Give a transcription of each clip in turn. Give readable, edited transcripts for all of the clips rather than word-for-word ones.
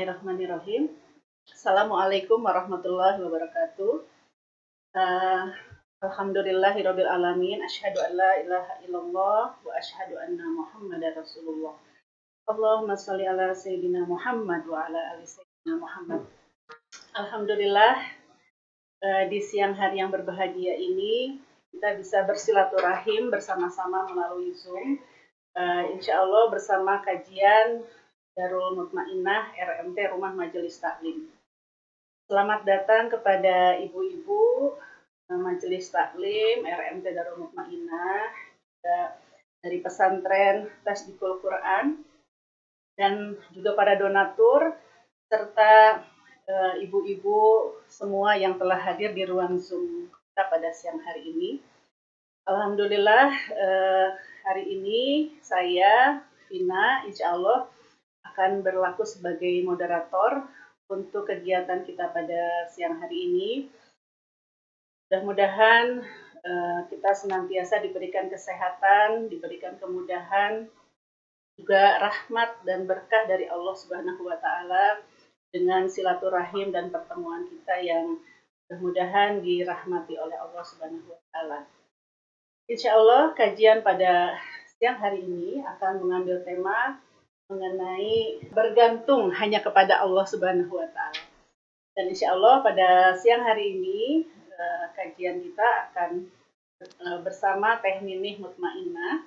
Bismillahirrahmanirrahim. Assalamualaikum warahmatullahi wabarakatuh. Alhamdulillahirabbil alamin. Asyhadu an la ilaha illallah wa asyhadu anna Muhammadar Rasulullah. Allahumma shalli ala sayyidina Muhammad wa ala ali sayyidina Muhammad. Alhamdulillah, di siang hari yang berbahagia ini kita bisa bersilaturahim bersama-sama melalui Zoom. Insya Allah bersama kajian Darul Mutmainnah RMT Rumah Majelis Taklim. Selamat datang kepada ibu-ibu Majelis Taklim RMT Darul Mutmainnah dari pesantren Tasdikul Quran dan juga para donatur serta ibu-ibu semua yang telah hadir di ruang Zoom kita pada siang hari ini. Alhamdulillah hari ini saya Vina insya Allah akan berlaku sebagai moderator untuk kegiatan kita pada siang hari ini. Mudah-mudahan kita senantiasa diberikan kesehatan, diberikan kemudahan, juga rahmat dan berkah dari Allah Subhanahu wa Ta'ala dengan silaturahim dan pertemuan kita yang mudah-mudahan dirahmati oleh Allah Subhanahu wa Ta'ala. Insya Allah kajian pada siang hari ini akan mengambil tema mengenai bergantung hanya kepada Allah Subhanahu wa Ta'ala. Dan insya Allah pada siang hari ini kajian kita akan bersama Teh Ninih Mutmainnah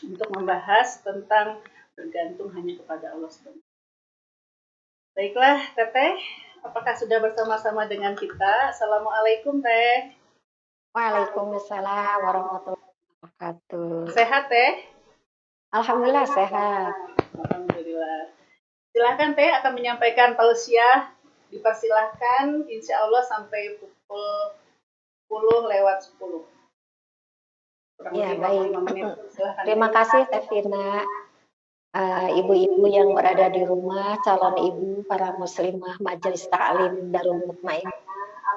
untuk membahas tentang bergantung hanya kepada Allah Subhanahu wa Ta'ala. Baiklah Teteh, apakah sudah bersama-sama dengan kita? Assalamualaikum Teh. Waalaikumsalam warahmatullahi wabarakatuh. Sehat Teh? Alhamdulillah sehat. Alhamdulillah. Silakan Teh akan menyampaikan tausiah. Dipersilahkan insya Allah sampai pukul 10:10. Ya baik. Terima kasih Teh Vina. Ibu-ibu yang berada di rumah, calon ibu, para muslimah Majelis Taklim Darul Mutmainnah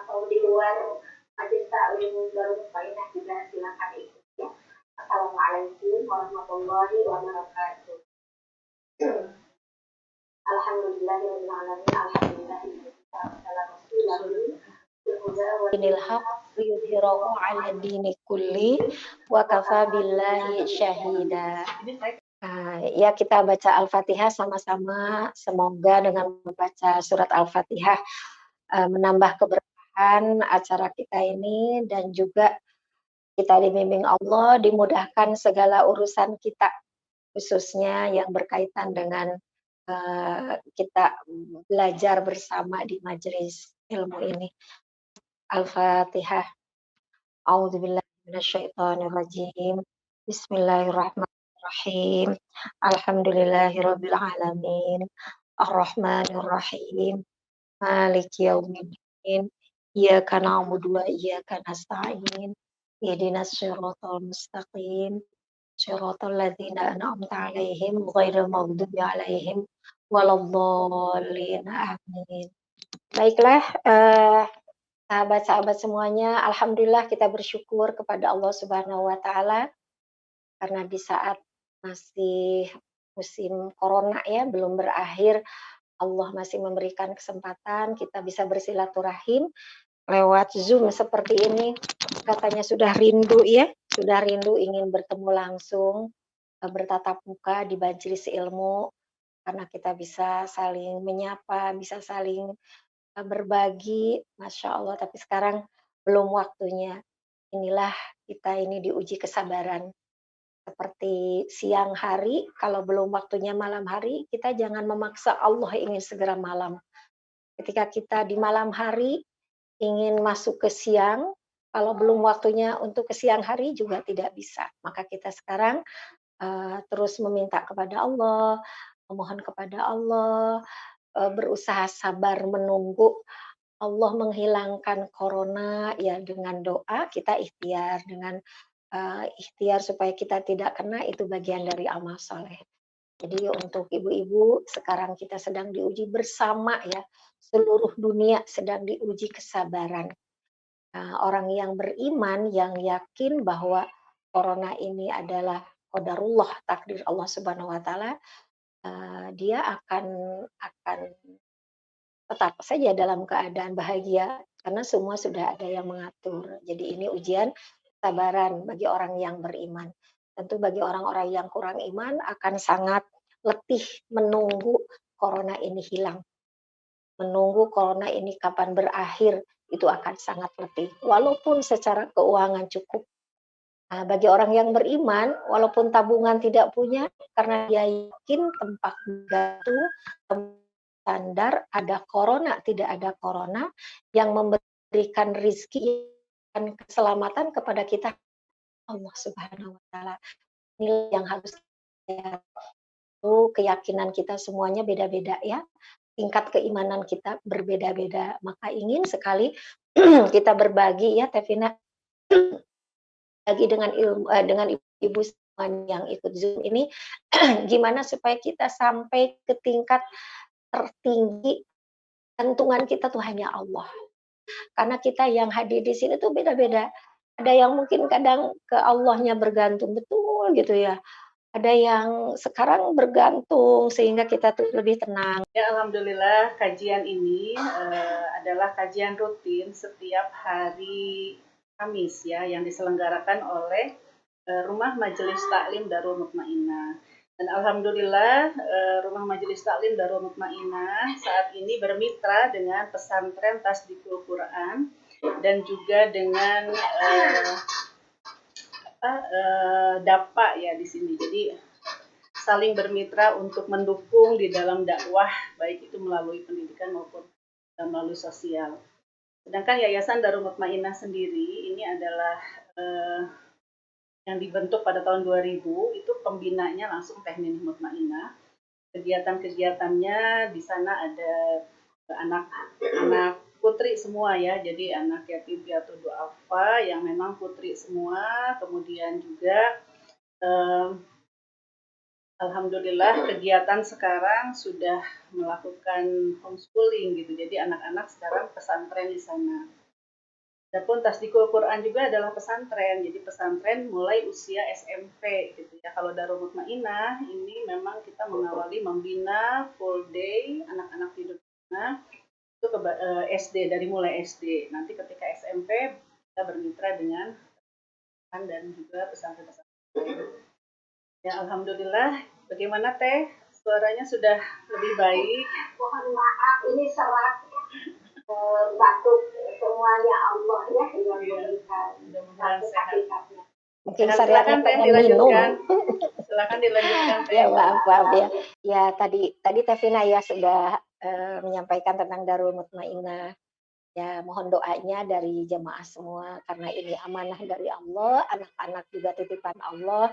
atau di luar Majelis Taklim Darul Mutmainnah juga silakan ikut ya. Assalamualaikum warahmatullahi wabarakatuh. Alhamdulillahirabbil alamin. Inil haq yudhirahu 'ala dini kulli wa kafa billahi syahida. Ya kita baca Al-Fatihah sama-sama. Semoga dengan membaca surat Al-Fatihah menambah keberkahan acara kita ini dan juga kita dibimbing Allah, dimudahkan segala urusan kita, khususnya yang berkaitan dengan kita belajar bersama di majelis ilmu ini. Al-Fatihah. A'udzubillahi minasyaitonirrajim. Bismillahirrahmanirrahim. Alhamdulillahirabbil alamin. Arrahmanirrahim. Maliki yaumiddin. Iyyaka na'budu wa iyyaka nasta'in. Ihdinas siratal mustaqim. Siratal ladzina an'amta 'alaihim ghairil maghdubi 'alaihim waladdallin. Amin. Baiklah, sahabat-sahabat semuanya, alhamdulillah kita bersyukur kepada Allah Subhanahu wa Ta'ala karena di saat masih musim corona ya, belum berakhir, Allah masih memberikan kesempatan kita bisa bersilaturahim lewat Zoom seperti ini. Katanya sudah rindu ya, sudah rindu ingin bertemu langsung, bertatap muka di majelis ilmu, karena kita bisa saling menyapa, bisa saling berbagi, Masya Allah, tapi sekarang belum waktunya. Inilah kita ini diuji kesabaran. Seperti siang hari, kalau belum waktunya malam hari, kita jangan memaksa Allah ingin segera malam. Ketika kita di malam hari ingin masuk ke siang, kalau belum waktunya untuk ke siang hari juga tidak bisa. Maka kita sekarang terus meminta kepada Allah, memohon kepada Allah, berusaha sabar menunggu Allah menghilangkan corona ya dengan doa, kita ikhtiar dengan ikhtiar supaya kita tidak kena, itu bagian dari amal soleh. Jadi untuk ibu-ibu sekarang kita sedang diuji bersama ya, seluruh dunia sedang diuji kesabaran. Orang yang beriman yang yakin bahwa corona ini adalah qadarullah, takdir Allah Subhanahu wa Ta'ala, dia akan tetap saja dalam keadaan bahagia karena semua sudah ada yang mengatur. Jadi ini ujian kesabaran bagi orang yang beriman. Tentu bagi orang-orang yang kurang iman akan sangat letih menunggu corona ini hilang, menunggu corona ini kapan berakhir, itu akan sangat letih. Walaupun secara keuangan cukup. Nah, bagi orang yang beriman, walaupun tabungan tidak punya, karena dia yakin tempat bergantung, standar ada corona, tidak ada corona, yang memberikan rizki dan keselamatan kepada kita Allah Subhanahu wa Ta'ala. Ini yang harus kita tahu, keyakinan kita semuanya beda-beda ya. Tingkat keimanan kita berbeda-beda. Maka ingin sekali kita berbagi ya, Tevina, bagi dengan dengan ibu yang ikut Zoom ini, gimana supaya kita sampai ke tingkat tertinggi, gantungan kita tuh hanya Allah. Karena kita yang hadir di sini tuh beda-beda. Ada yang mungkin kadang ke Allahnya bergantung betul gitu ya. Ada yang sekarang bergantung sehingga kita tuh lebih tenang. Ya, alhamdulillah kajian ini adalah kajian rutin setiap hari Kamis ya yang diselenggarakan oleh Rumah Majelis Taklim Darul Mutmainah. Dan alhamdulillah Rumah Majelis Taklim Darul Mutmainah saat ini bermitra dengan pesantren Tasdikul Quran dan juga dengan DAPA ya di sini. Jadi saling bermitra untuk mendukung di dalam dakwah, baik itu melalui pendidikan maupun melalui sosial. Sedangkan Yayasan Darul Mutmainah sendiri ini adalah yang dibentuk pada tahun 2000, itu pembinanya langsung Teknik Mutmainah. Kegiatan-kegiatannya di sana ada anak-anak putri semua ya, jadi anak yatim piatu duafa yang memang putri semua, kemudian juga alhamdulillah kegiatan sekarang sudah melakukan homeschooling gitu. Jadi anak-anak sekarang pesantren di sana. Adapun Tasdikul Quran juga adalah pesantren. Jadi pesantren mulai usia SMP gitu ya. Kalau Darul Mutmainah ini memang kita mengawali membina full day anak-anak di sana itu ke SD, dari mulai SD. Nanti ketika SMP kita bermitra dengan dan juga pesantren-pesantren. Ya, alhamdulillah. Bagaimana Teh? Suaranya sudah lebih baik. Mohon maaf, ini serak batuk, semuanya Allah ya yang memberikan. Mudah-mudahan sehat. Mungkin silakan pengen minum. Silakan dilanjutkan Teh. Ya maaf ya. Ya tadi Tevina ya sudah menyampaikan tentang Darul Mutmainah. Ya mohon doanya dari jemaah semua karena ini amanah dari Allah, anak-anak juga titipan Allah.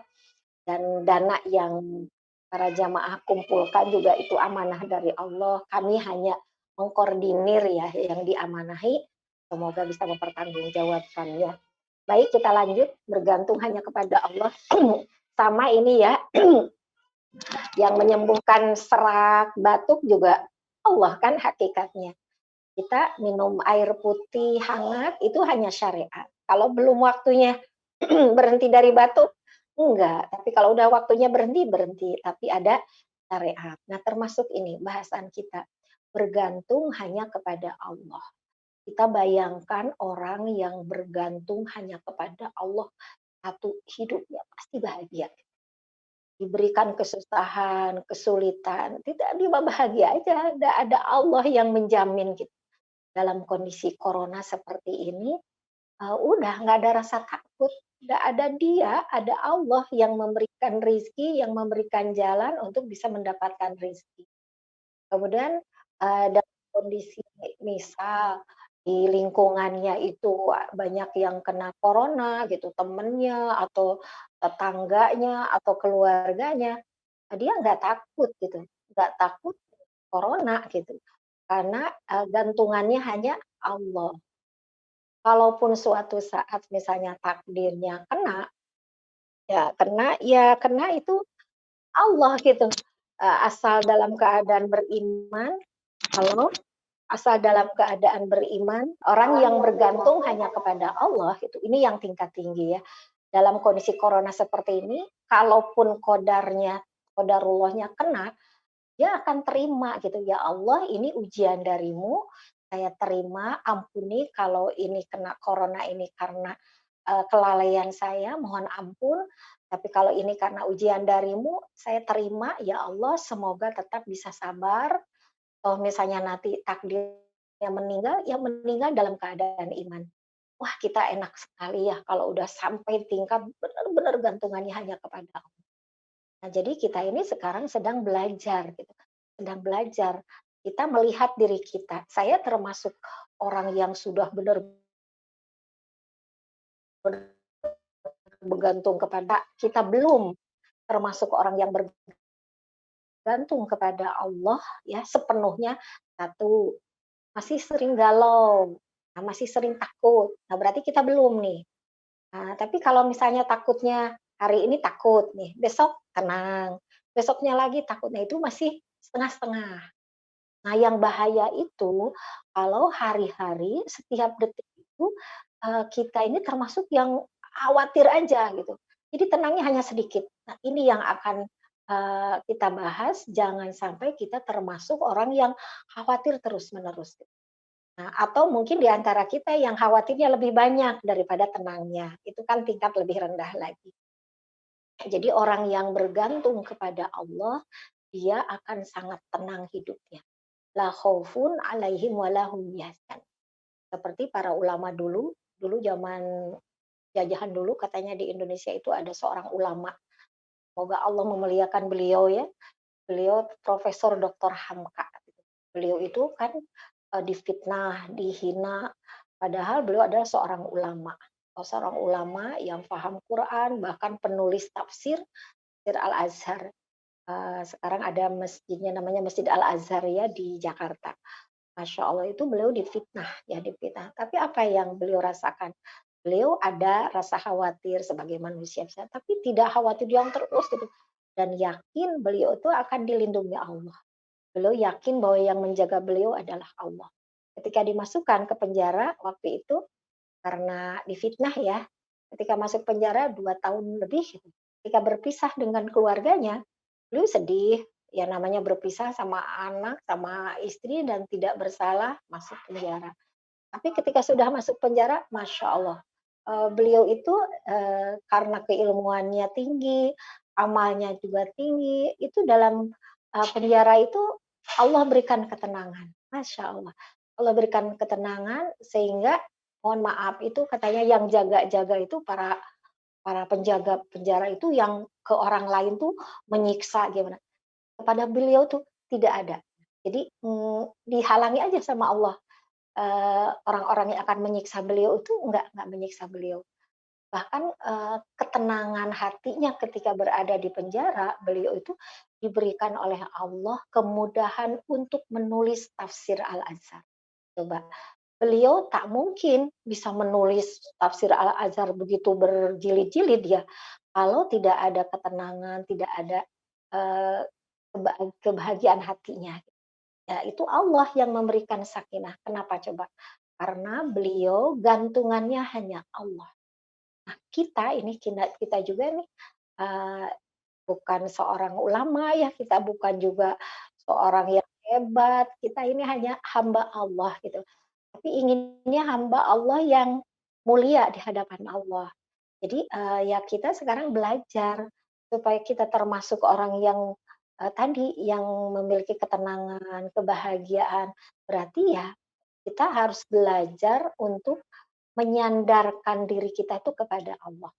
Dan dana yang para jamaah kumpulkan juga itu amanah dari Allah. Kami hanya mengkoordinir ya yang diamanahi. Semoga bisa mempertanggungjawabkannya. Baik, kita lanjut. Bergantung hanya kepada Allah. Sama ini ya, yang menyembuhkan serak, batuk juga Allah kan hakikatnya. Kita minum air putih hangat itu hanya syariat. Kalau belum waktunya berhenti dari batuk, enggak, tapi kalau udah waktunya berhenti, tapi ada syariat. Nah, termasuk ini bahasan kita, bergantung hanya kepada Allah. Kita bayangkan orang yang bergantung hanya kepada Allah, satu hidupnya pasti bahagia. Diberikan kesusahan, kesulitan, tidak dia bahagia aja, ada Allah yang menjamin gitu. Dalam kondisi corona seperti ini, udah nggak ada rasa takut. Nggak ada dia, ada Allah yang memberikan rizki, yang memberikan jalan untuk bisa mendapatkan rizki. Kemudian dalam kondisi misal di lingkungannya itu banyak yang kena corona gitu, temennya atau tetangganya atau keluarganya, dia nggak takut gitu, nggak takut corona gitu, karena gantungannya hanya Allah. Kalaupun suatu saat misalnya takdirnya kena, ya kena itu Allah gitu. Asal dalam keadaan beriman, asal dalam keadaan beriman, orang yang bergantung hanya kepada Allah gitu. Ini yang tingkat tinggi ya. Dalam kondisi corona seperti ini, kalaupun kodarullahnya kena, dia akan terima gitu, "Ya Allah, ini ujian darimu, saya terima, ampuni kalau ini kena corona ini karena, kelalaian saya, mohon ampun, tapi kalau ini karena ujian darimu, saya terima, ya Allah, semoga tetap bisa sabar, kalau misalnya nanti takdirnya meninggal, ya meninggal dalam keadaan iman." Wah, kita enak sekali ya kalau udah sampai tingkat benar-benar gantungannya hanya kepada Allah. Nah, jadi kita ini sekarang sedang belajar gitu, sedang belajar. Kita melihat diri kita. Saya termasuk orang yang sudah benar-benar bergantung kepada kita belum termasuk orang yang bergantung kepada Allah ya sepenuhnya. Satu, masih sering galau, nah, masih sering takut. Nah, berarti kita belum nih. Nah, tapi kalau misalnya takutnya hari ini takut nih, besok tenang, besoknya lagi takut, nah itu masih setengah-setengah. Nah, yang bahaya itu kalau hari-hari setiap detik itu, kita ini termasuk yang khawatir aja gitu. Jadi tenangnya hanya sedikit. Nah, ini yang akan, kita bahas, jangan sampai kita termasuk orang yang khawatir terus-menerus. Nah, atau mungkin di antara kita yang khawatirnya lebih banyak daripada tenangnya, itu kan tingkat lebih rendah lagi. Jadi orang yang bergantung kepada Allah, dia akan sangat tenang hidupnya. La khaufun 'alaihim wa la hum yahzanun. Seperti para ulama dulu, dulu zaman jajahan dulu katanya di Indonesia itu ada seorang ulama, semoga Allah memuliakan beliau ya, beliau Profesor Dr. Hamka. Beliau itu kan, difitnah, dihina, padahal beliau adalah seorang ulama. Seorang ulama yang paham Quran, bahkan penulis tafsir, tafsir Al-Azhar. Sekarang ada masjidnya namanya Masjid Al-Azhar ya di Jakarta. Masya Allah itu beliau difitnah, ya difitnah. Tapi apa yang beliau rasakan? Beliau ada rasa khawatir sebagai manusia, tapi tidak khawatir yang terus gitu. Dan yakin beliau itu akan dilindungi Allah. Beliau yakin bahwa yang menjaga beliau adalah Allah. Ketika dimasukkan ke penjara waktu itu karena difitnah ya, ketika masuk penjara 2 tahun lebih gitu. Ketika berpisah dengan keluarganya, beliau sedih, ya namanya berpisah sama anak, sama istri dan tidak bersalah masuk penjara. Tapi ketika sudah masuk penjara, Masya Allah, beliau itu, karena keilmuannya tinggi, amalnya juga tinggi, itu dalam, penjara itu Allah berikan ketenangan, Masya Allah. Allah berikan ketenangan sehingga mohon maaf itu katanya yang jaga-jaga itu para para penjaga penjara itu yang ke orang lain tuh menyiksa gimana, kepada beliau tuh tidak ada. Jadi, dihalangi aja sama Allah. Orang-orang yang akan menyiksa beliau itu nggak menyiksa beliau. Bahkan, ketenangan hatinya ketika berada di penjara, beliau itu diberikan oleh Allah kemudahan untuk menulis tafsir Al-Azhar. Coba, beliau tak mungkin bisa menulis tafsir Al-Azhar begitu berjilid-jilid ya, kalau tidak ada ketenangan, tidak ada, eee, kebahagiaan hatinya. Ya, itu Allah yang memberikan sakinah. Kenapa coba? Karena beliau gantungannya hanya Allah. Nah, kita ini kita juga nih, eee, bukan seorang ulama ya, kita bukan juga seorang yang hebat, kita ini hanya hamba Allah gitu. Tapi inginnya hamba Allah yang mulia di hadapan Allah. Jadi, ya kita sekarang belajar supaya kita termasuk orang yang, tadi, yang memiliki ketenangan, kebahagiaan. Berarti ya kita harus belajar untuk menyandarkan diri kita itu kepada Allah.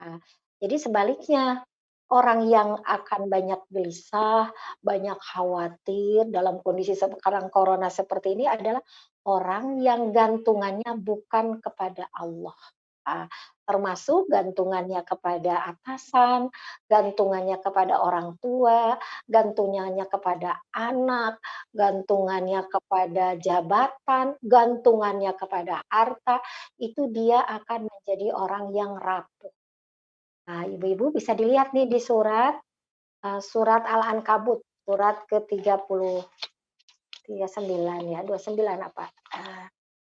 Nah, jadi sebaliknya, orang yang akan banyak gelisah, banyak khawatir dalam kondisi sekarang corona seperti ini adalah orang yang gantungannya bukan kepada Allah. Ah, termasuk gantungannya kepada atasan, gantungannya kepada orang tua, gantungannya kepada anak, gantungannya kepada jabatan, gantungannya kepada harta, itu dia akan menjadi orang yang rapuh. Nah, ibu-ibu bisa dilihat nih di surat, surat Al-Ankabut, surat ke-39 ya, 29 apa,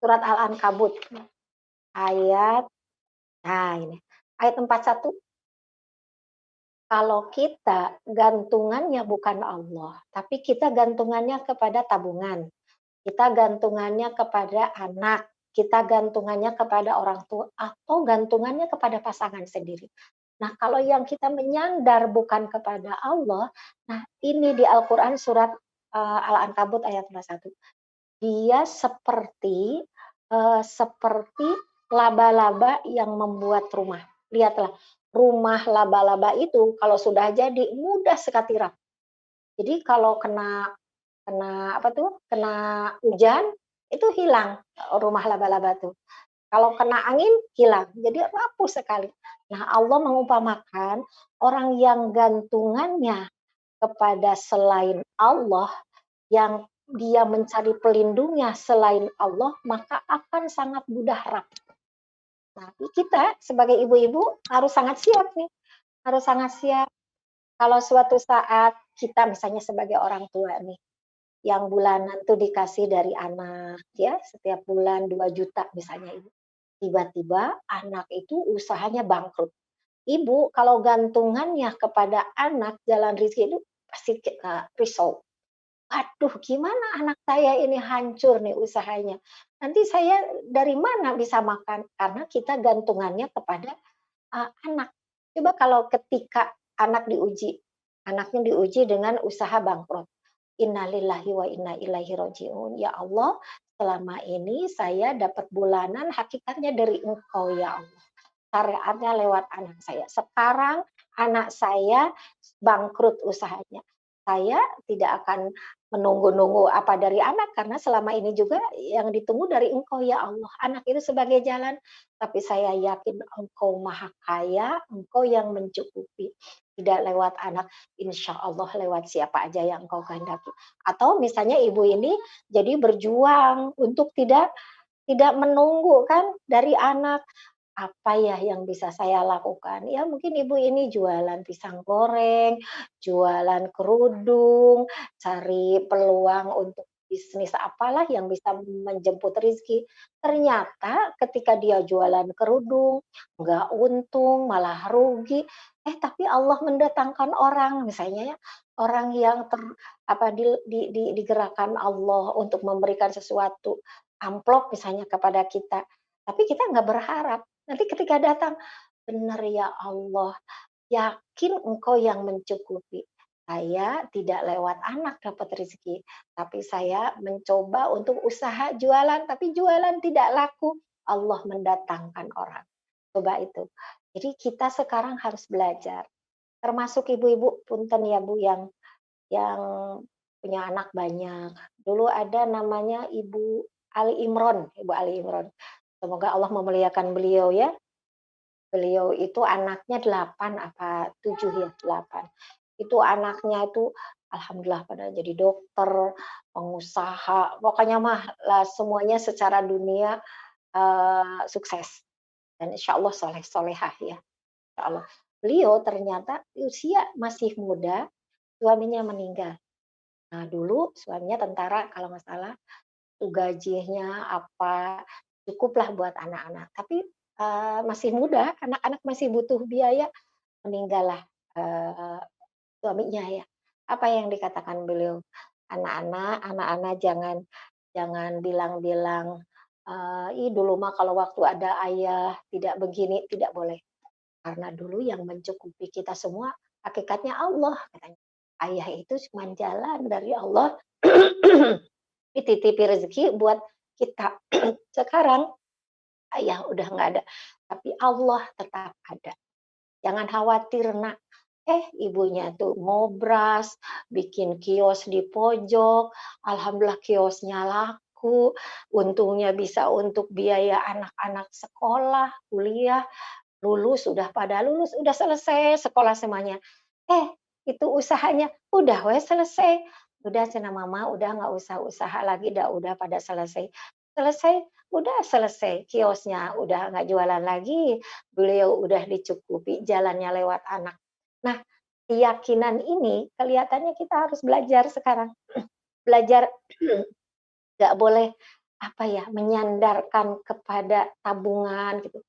surat Al-Ankabut ayat, nah ini, ayat 41, kalau kita gantungannya bukan Allah, tapi kita gantungannya kepada tabungan, kita gantungannya kepada anak, kita gantungannya kepada orang tua, atau gantungannya kepada pasangan sendiri. Nah, kalau yang kita menyandar bukan kepada Allah, nah ini di Al-Quran surat Al-Ankabut ayat 21. Dia seperti laba-laba yang membuat rumah. Lihatlah, rumah laba-laba itu kalau sudah jadi mudah sekali retak. Jadi kalau kena kena apa tuh, kena hujan, itu hilang rumah laba-laba tuh. Kalau kena angin, hilang. Jadi rapuh sekali. Nah, Allah mengumpamakan orang yang gantungannya kepada selain Allah, yang dia mencari pelindungnya selain Allah, maka akan sangat mudah rapuh. Nah, kita sebagai ibu-ibu harus sangat siap nih, harus sangat siap. Kalau suatu saat kita misalnya sebagai orang tua nih, yang bulanan tuh dikasih dari anak ya, setiap bulan 2 juta misalnya ibu. Tiba-tiba anak itu usahanya bangkrut. Ibu kalau gantungannya kepada anak jalan rezeki itu pasti risau. Aduh, gimana anak saya ini hancur nih usahanya. Nanti saya dari mana bisa makan? Karena kita gantungannya kepada anak. Coba kalau ketika anaknya diuji dengan usaha bangkrut. Innalillahi wa inna ilaihi rajiun. Ya Allah, selama ini saya dapat bulanan hakikatnya dari Engkau ya Allah. Syariatnya lewat anak saya. Sekarang anak saya bangkrut usahanya. Saya tidak akan menunggu-nunggu apa dari anak, karena selama ini juga yang ditunggu dari Engkau ya Allah. Anak itu sebagai jalan, tapi saya yakin Engkau Maha Kaya, Engkau yang mencukupi. Tidak lewat anak, insya Allah lewat siapa aja yang Engkau kehendaki. Atau misalnya ibu ini jadi berjuang untuk tidak menunggu kan dari anak. Apa ya yang bisa saya lakukan? Ya mungkin ibu ini jualan pisang goreng, jualan kerudung, cari peluang untuk bisnis apalah yang bisa menjemput rezeki. Ternyata ketika dia jualan kerudung, nggak untung, malah rugi. Tapi Allah mendatangkan orang, misalnya ya, orang yang digerakkan Allah untuk memberikan sesuatu, amplop misalnya kepada kita. Tapi kita nggak berharap. Nanti ketika datang, benar ya Allah, yakin Engkau yang mencukupi. Saya tidak lewat anak dapat rezeki, tapi saya mencoba untuk usaha jualan, tapi jualan tidak laku. Allah mendatangkan orang. Coba itu. Jadi kita sekarang harus belajar. Termasuk ibu-ibu punten ya Bu yang punya anak banyak. Dulu ada namanya Ibu Ali Imron, Ibu Ali Imron. Semoga Allah memuliakan beliau ya. Beliau itu anaknya 8 apa 7 ya, 8. Itu anaknya itu alhamdulillah pada jadi dokter, pengusaha, pokoknya mah lah semuanya secara dunia sukses. Dan insya Allah soleh-solehah ya, insya Allah. Beliau ternyata usia masih muda, suaminya meninggal. Nah dulu suaminya tentara kalau nggak salah, gajinya apa, cukuplah buat anak-anak. Tapi masih muda, anak-anak masih butuh biaya, meninggallah suaminya ya. Apa yang dikatakan beliau, anak-anak jangan jangan bilang-bilang, ih dulu mah kalau waktu ada ayah tidak begini, tidak boleh. Karena dulu yang mencukupi kita semua hakikatnya Allah katanya. Ayah itu cuma jalan dari Allah dititipi rezeki buat kita. Sekarang ayah udah nggak ada, tapi Allah tetap ada. Jangan khawatir nak. Ibunya tuh ngobras, bikin kios di pojok, alhamdulillah kiosnya laku, untungnya bisa untuk biaya anak-anak sekolah, kuliah, lulus, udah selesai sekolah semuanya. Itu usahanya udah wes selesai. Udah cenah mama, udah nggak usah usaha lagi, udah pada selesai. Selesai, udah selesai. Kiosnya udah nggak jualan lagi, beliau udah dicukupi, jalannya lewat anak. Nah, keyakinan ini kelihatannya kita harus belajar sekarang. Belajar nggak boleh apa ya, menyandarkan kepada tabungan gitu.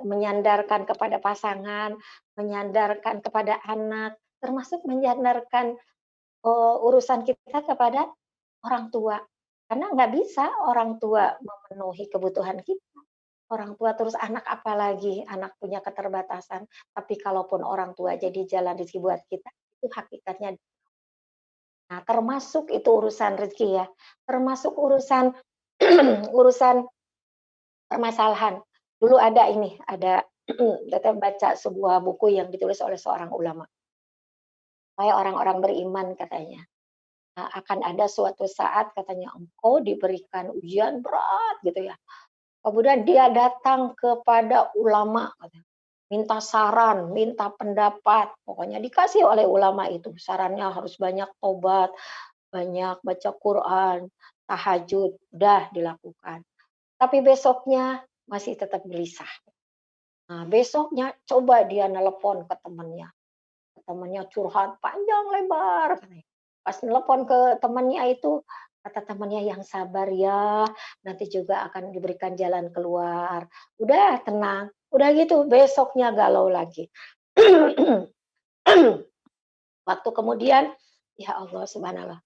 menyandarkan kepada pasangan, menyandarkan kepada anak, termasuk menyandarkan, urusan kita kepada orang tua. Karena nggak bisa orang tua memenuhi kebutuhan kita. Orang tua terus anak apalagi, anak punya keterbatasan. Tapi kalaupun orang tua jadi jalan rezeki buat kita, itu hakikatnya. Nah, termasuk itu urusan rezeki ya, termasuk urusan urusan permasalahan. Dulu ada ini, ada Teteh baca sebuah buku yang ditulis oleh seorang ulama. Supaya orang-orang beriman katanya, akan ada suatu saat katanya engkau diberikan ujian berat gitu ya. Kemudian dia datang kepada ulama katanya, minta saran, minta pendapat, pokoknya dikasih oleh ulama itu. Sarannya harus banyak tobat, banyak baca Quran, tahajud, udah dilakukan. Tapi besoknya masih tetap gelisah. Nah, besoknya coba dia nelpon ke temannya curhat panjang lebar katanya. Pas nelpon ke temannya itu, kata temannya, "Yang sabar ya, nanti juga akan diberikan jalan keluar. Udah tenang." Udah gitu besoknya galau lagi. Waktu kemudian, ya Allah subhanallah.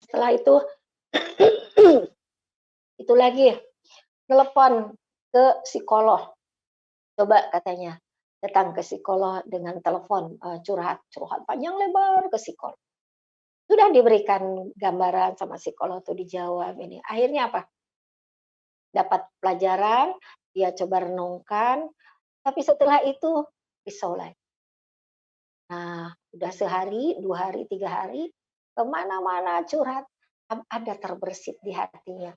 Setelah itu itu lagi telepon ke psikolog. Coba katanya, datang ke psikolog dengan telepon, curhat panjang lebar ke psikolog. Sudah diberikan gambaran sama psikolog tuh dijawab ini. Akhirnya apa? Dapat pelajaran, dia coba renungkan, tapi setelah itu risau lagi. Nah, udah sehari, 2 hari, 3 hari, kemana mana curhat, ada terbersit di hatinya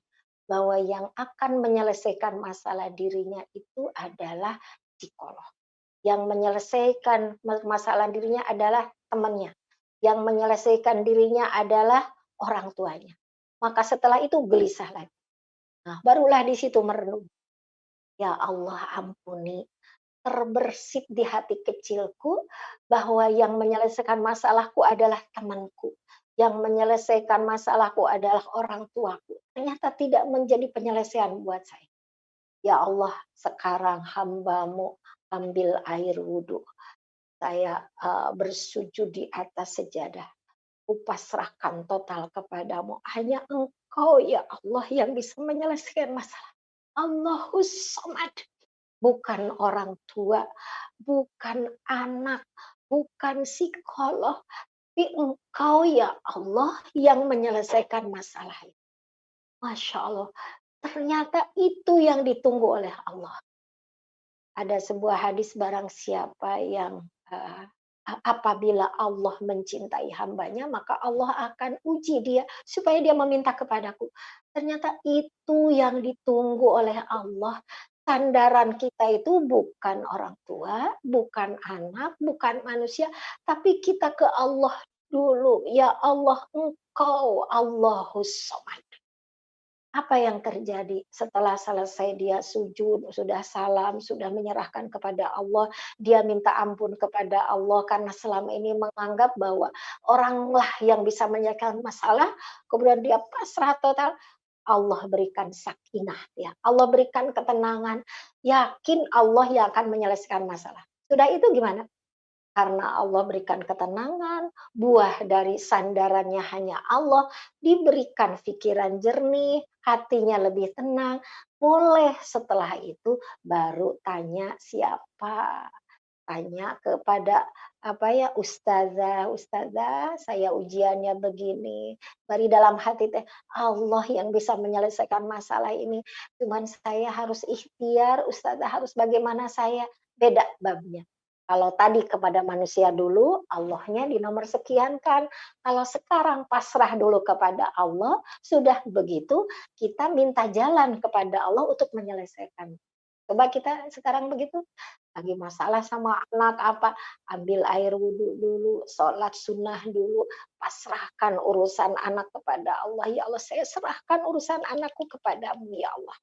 bahwa yang akan menyelesaikan masalah dirinya itu adalah psikolog. Yang menyelesaikan masalah dirinya adalah temannya. Yang menyelesaikan dirinya adalah orang tuanya. Maka setelah itu gelisah lagi. Nah, barulah di situ merenung. Ya Allah ampuni, terbersit di hati kecilku bahwa yang menyelesaikan masalahku adalah temanku. Yang menyelesaikan masalahku adalah orang tuaku. Ternyata tidak menjadi penyelesaian buat saya. Ya Allah, sekarang hamba-Mu ambil air wudhu. Saya bersujud di atas sejadah. Kupasrahkan total kepadamu. Hanya Engkau ya Allah yang bisa menyelesaikan masalah. Allahus Somad. Bukan orang tua, bukan anak, bukan psikolog, tapi Engkau ya Allah yang menyelesaikan masalah itu. Masya Allah, ternyata itu yang ditunggu oleh Allah. Ada sebuah hadis barang siapa yang apabila Allah mencintai hambanya, maka Allah akan uji dia supaya dia meminta kepadaku. Ternyata itu yang ditunggu oleh Allah. Sandaran kita itu bukan orang tua, bukan anak, bukan manusia, tapi kita ke Allah dulu. Ya Allah, Engkau Allahus Somad. Apa yang terjadi setelah selesai dia sujud, sudah salam, sudah menyerahkan kepada Allah, dia minta ampun kepada Allah karena selama ini menganggap bahwa oranglah yang bisa menyelesaikan masalah, kemudian dia pasrah total. Allah berikan sakinah ya. Allah berikan ketenangan, yakin Allah yang akan menyelesaikan masalah. Sudah itu gimana? Karena Allah berikan ketenangan, buah dari sandarannya hanya Allah, diberikan pikiran jernih, hatinya lebih tenang. Boleh setelah itu baru tanya siapa? Tanya kepada ustazah, ustazah saya ujiannya begini. Dari dalam hati teh Allah yang bisa menyelesaikan masalah ini. Cuman saya harus ikhtiar, ustazah harus bagaimana saya? Beda babnya. Kalau tadi kepada manusia dulu, Allahnya di nomor sekian kan. Kalau sekarang pasrah dulu kepada Allah, sudah begitu kita minta jalan kepada Allah untuk menyelesaikan. Coba kita sekarang begitu, lagi masalah sama anak apa, ambil air wudhu dulu, sholat sunnah dulu, pasrahkan urusan anak kepada Allah. Ya Allah, saya serahkan urusan anakku kepadamu, ya Allah.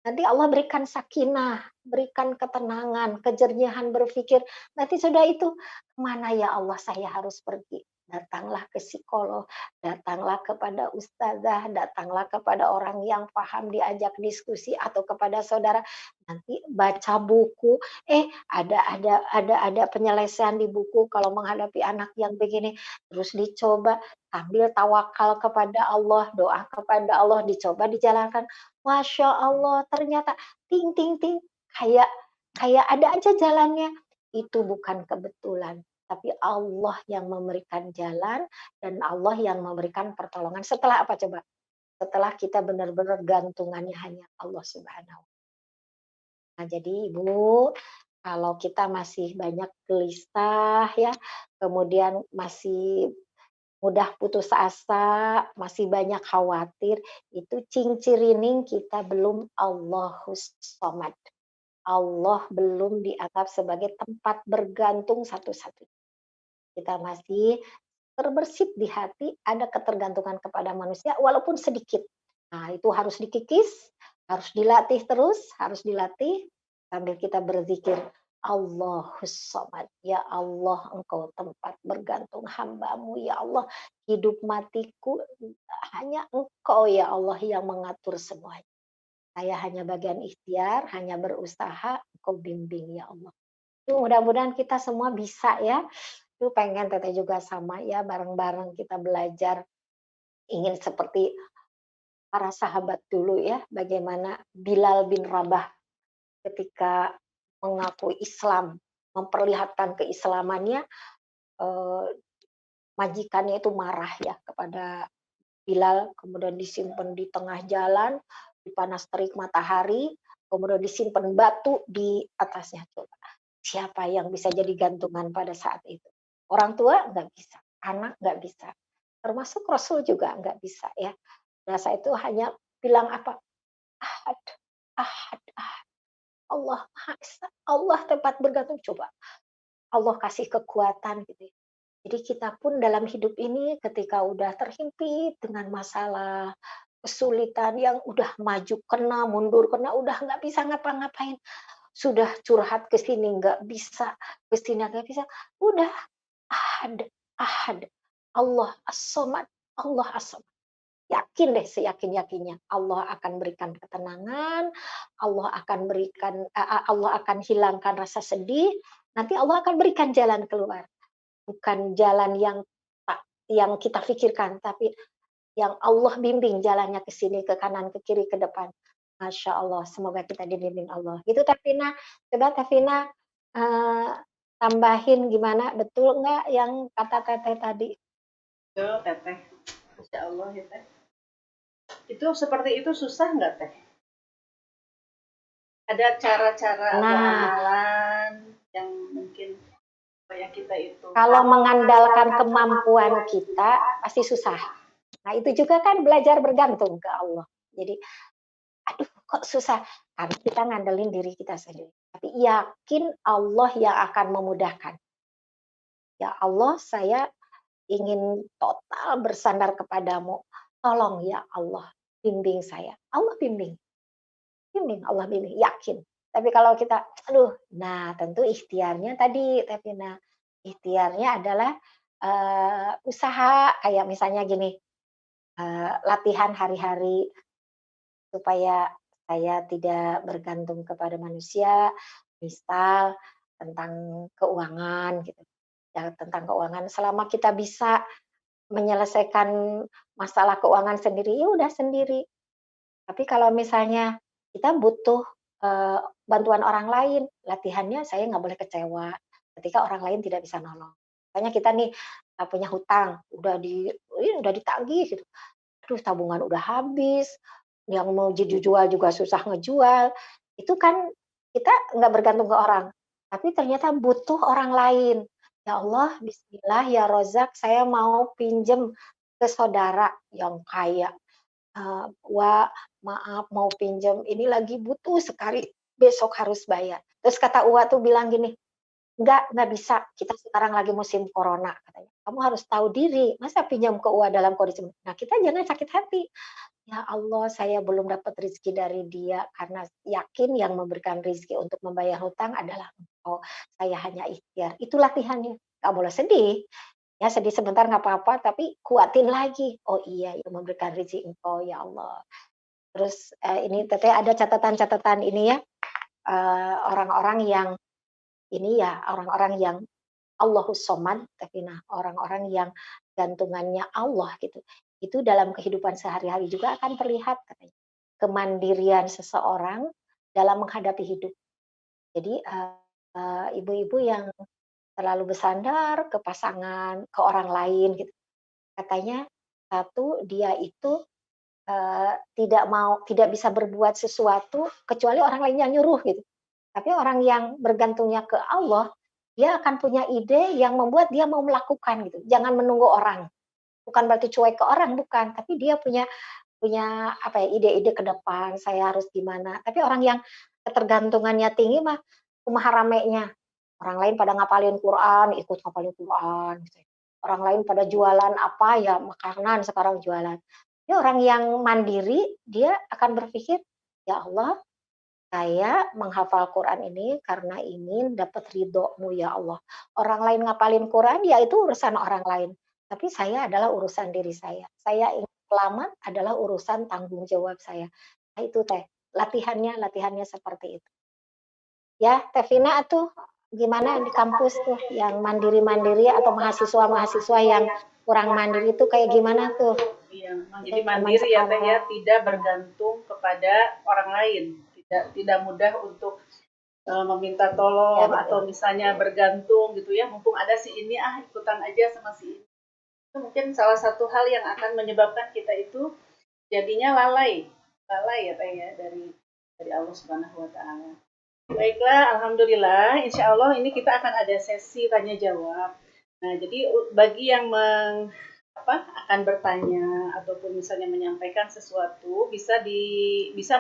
Nanti Allah berikan sakinah, berikan ketenangan, kejernihan berpikir. Nanti sudah itu, kemana ya Allah saya harus pergi? datanglah ke psikolog, datanglah kepada ustazah, datanglah kepada orang yang paham, diajak diskusi atau kepada saudara, nanti baca buku, ada penyelesaian di buku kalau menghadapi anak yang begini, terus dicoba sambil tawakal kepada Allah, doa kepada Allah, dicoba dijalankan. Masya Allah, ternyata ting ting ting, kayak kayak ada aja jalannya. Itu bukan kebetulan, tapi Allah yang memberikan jalan dan Allah yang memberikan pertolongan. Setelah apa coba? Setelah kita benar-benar gantungannya hanya Allah Subhanahu. Nah, jadi Ibu, kalau kita masih banyak gelisah ya, kemudian masih mudah putus asa, masih banyak khawatir, itu cincirining kita belum Allahus Shomad. Allah belum dianggap sebagai tempat bergantung satu-satunya. Kita masih terbersit di hati, ada ketergantungan kepada manusia walaupun sedikit. Nah, itu harus dikikis, harus dilatih terus, harus dilatih sambil kita berzikir, Allahus Samad, ya Allah engkau tempat bergantung hambamu, ya Allah hidup matiku hanya engkau ya Allah yang mengatur semuanya. Saya hanya bagian ikhtiar, hanya berusaha, engkau bimbing ya Allah. Mudah-mudahan kita semua bisa ya. Pengen Teteh juga sama ya, bareng-bareng kita belajar, ingin seperti para sahabat dulu ya, bagaimana Bilal bin Rabah ketika mengaku Islam, memperlihatkan keislamannya, eh, majikannya itu marah ya kepada Bilal, kemudian disimpan di tengah jalan, di panas terik matahari, kemudian disimpan batu di atasnya. Coba, siapa yang bisa jadi gantungan pada saat itu? Orang tua nggak bisa, anak nggak bisa, termasuk Rasul juga nggak bisa ya. Nah, saya itu hanya bilang apa? Ahad, ahad, ahad. Allah Maha Esa, Allah tempat bergantung. Coba, Allah kasih kekuatan gitu ya. Jadi kita pun dalam hidup ini ketika udah terhimpit dengan masalah, kesulitan yang udah maju kena, mundur kena, udah nggak bisa ngapa-ngapain, sudah curhat ke sini nggak bisa, ke sini nggak bisa, udah ahad, ahad, Allah as-somad, Allah as-somad. Yakin deh seyakin-yakinnya Allah akan berikan ketenangan, Allah akan Allah akan hilangkan rasa sedih, nanti Allah akan berikan jalan keluar. Bukan jalan yang kita pikirkan, tapi yang Allah bimbing jalannya ke sini, ke kanan, ke kiri, ke depan. Masya Allah, semoga kita dibimbing Allah. Itu Tevina, coba Tevina tambahin gimana, betul nggak yang kata Teteh tadi? Betul, Teteh. Masya Allah ya Teh. Itu seperti itu susah nggak Teh? Ada cara-cara atau amalan yang mungkin supaya kita itu kalau mengandalkan kemampuan kita pasti susah. Nah, itu juga kan belajar bergantung ke Allah. Jadi, aduh kok susah? Karena kita ngandelin diri kita sendiri. Tapi yakin Allah yang akan memudahkan. Ya Allah, saya ingin total bersandar kepadamu. Tolong ya Allah, bimbing saya. Allah bimbing. Bimbing, Allah bimbing, yakin. Tapi kalau kita, aduh, nah tentu ikhtiarnya tadi, tapi nah ikhtiarnya adalah usaha kayak misalnya gini, latihan hari-hari supaya saya tidak bergantung kepada manusia, misal tentang keuangan gitu. Ya, tentang keuangan selama kita bisa menyelesaikan masalah keuangan sendiri, ya udah sendiri. Tapi kalau misalnya kita butuh, bantuan orang lain, latihannya saya nggak boleh kecewa ketika orang lain tidak bisa nolong. Misalnya kita nih, punya hutang, udah ditagih gitu, aduh tabungan udah habis, yang mau dijual juga susah ngejual, itu kan kita nggak bergantung ke orang, tapi ternyata butuh orang lain. Ya Allah, bismillah ya Rozak, saya mau pinjem ke saudara yang kaya. Wak, maaf mau pinjam, ini lagi butuh sekali, besok harus bayar. Terus kata Uwa tuh bilang gini, nggak bisa, kita sekarang lagi musim corona, katanya. Kamu harus tahu diri, masa pinjam ke Uwa dalam kondisi. Nah, kita jangan sakit hati. Ya Allah, saya belum dapat rezeki dari dia, karena yakin yang memberikan rezeki untuk membayar hutang adalah Engkau. Saya hanya ikhtiar. Itu latihannya. Nggak boleh sedih. Ya sedih sebentar nggak apa-apa, tapi kuatin lagi, "Oh iya, yang memberikan rezeki Engkau ya Allah." Terus, ini Teteh ada catatan-catatan ini ya, orang-orang yang ini ya, orang-orang yang Allahus Shomad, tapi nah orang-orang yang gantungannya Allah gitu, itu dalam kehidupan sehari-hari juga akan terlihat katanya, kemandirian seseorang dalam menghadapi hidup. Jadi, ibu-ibu yang terlalu bersandar ke pasangan, ke orang lain gitu, katanya satu, dia itu, tidak bisa berbuat sesuatu kecuali orang lain yang nyuruh gitu. Tapi orang yang bergantungnya ke Allah, dia akan punya ide yang membuat dia mau melakukan gitu, jangan menunggu orang. Bukan berarti cuek ke orang, bukan, tapi dia punya punya apa ya, ide-ide ke depan, saya harus gimana. Tapi orang yang ketergantungannya tinggi mah kumaha ramenya. Orang lain pada ngapalin Quran, ikut ngapalin Quran gitu ya. Orang lain pada jualan apa ya, makanan sekarang jualan. Ini orang yang mandiri, dia akan berpikir, "Ya Allah, saya menghafal Quran ini karena ingin dapat ridho-Mu ya Allah. Orang lain ngapalin Quran, ya itu urusan orang lain. Tapi saya adalah urusan diri saya. Saya ingin selamat adalah urusan tanggung jawab saya." Nah itu Teh, latihannya latihannya seperti itu. Ya, Teh Vina tuh gimana di kampus tuh yang mandiri-mandiri atau mahasiswa-mahasiswa yang kurang mandiri itu kayak gimana tuh? Iya, memang jadi Zaman mandiri ya Teh ya, sekarang. tidak bergantung kepada orang lain, tidak mudah untuk meminta Ya tolong atau betul. misalnya bergantung gitu ya, mumpung ada si ini ikutan aja sama si ini. Itu mungkin salah satu hal yang akan menyebabkan kita itu jadinya lalai ya Teh ya dari Allah Subhanahu Wa Taala. Baiklah, alhamdulillah, insya Allah ini kita akan ada sesi tanya jawab. Nah, jadi bagi yang akan bertanya ataupun misalnya menyampaikan sesuatu bisa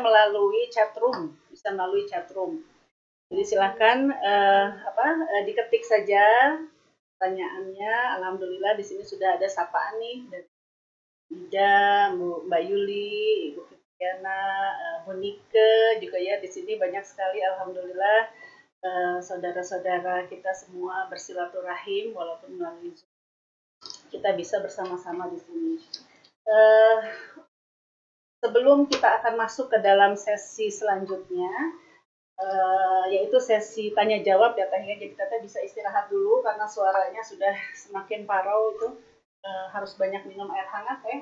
melalui chat room, bisa melalui chat room. Jadi silahkan diketik saja pertanyaannya. Alhamdulillah di sini sudah ada sapaan nih dari Ida, Mbak Yuli, Ibu Fitriana, Bu Nike juga ya di sini banyak sekali. Alhamdulillah saudara-saudara kita semua bersilaturahim walaupun melalui Zoom. Kita bisa bersama-sama di sini. Uh, Sebelum kita akan masuk ke dalam sesi selanjutnya, yaitu sesi tanya jawab ya Teh. Jadi kita bisa istirahat dulu karena suaranya sudah semakin parau itu. Harus banyak minum air hangat ya,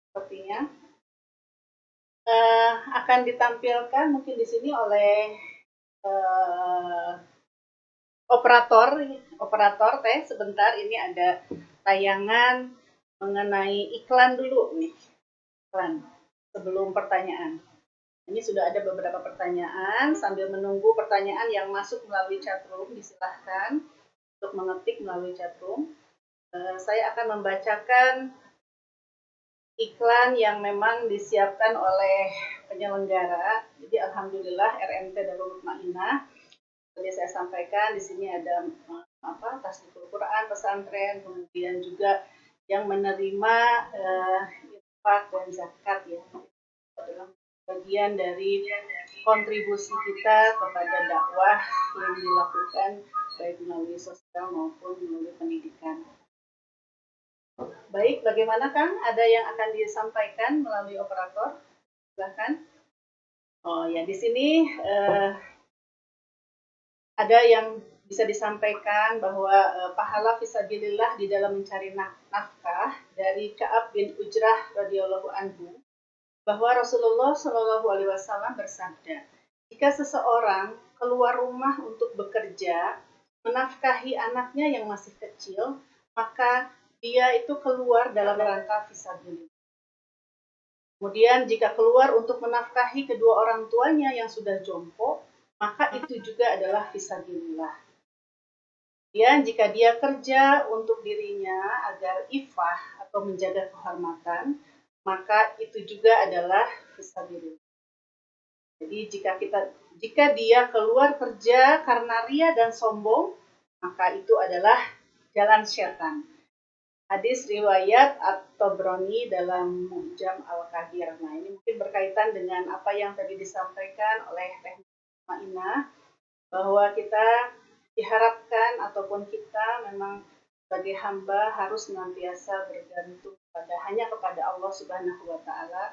sepertinya. Akan ditampilkan mungkin di sini oleh operator Teh. Sebentar, ini ada tayangan mengenai iklan dulu nih, iklan sebelum pertanyaan. Ini sudah ada beberapa pertanyaan. Sambil menunggu pertanyaan yang masuk melalui chatroom, disilahkan untuk mengetik melalui chatroom. Saya akan membacakan iklan yang memang disiapkan oleh penyelenggara. Jadi alhamdulillah RMT Darul Mutmainah. Tadi saya sampaikan di sini ada Tasdikul Quran pesantren, kemudian juga yang menerima infak dan zakat ya. Adalah bagian dari kontribusi kita kepada dakwah yang dilakukan baik melalui sosial maupun melalui pendidikan. Baik, bagaimana Kang? Ada yang akan disampaikan melalui operator? Silahkan. Oh ya, di sini ada yang bisa disampaikan bahwa pahala fisabilillah di dalam mencari nafkah dari Ka'ab bin Ujrah radhiyallahu anhu, bahwa Rasulullah Shallallahu Alaihi Wasallam bersabda, jika seseorang keluar rumah untuk bekerja, menafkahi anaknya yang masih kecil, maka dia itu keluar dalam rangka fisabilillah. Kemudian jika keluar untuk menafkahi kedua orang tuanya yang sudah jompo, maka itu juga adalah fisabilillah. Dan jika dia kerja untuk dirinya agar ifah atau menjaga kehormatan, maka itu juga adalah fisabilillah. Jadi jika dia keluar kerja karena ria dan sombong, maka itu adalah jalan syaitan. Hadis riwayat At-Tabrani dalam Mu'jam Al-Kabir. Nah, ini mungkin berkaitan dengan apa yang tadi disampaikan oleh Teh Ma'inah, bahwa kita diharapkan ataupun kita memang sebagai hamba harus senantiasa bergantung hanya kepada Allah Subhanahu wa taala.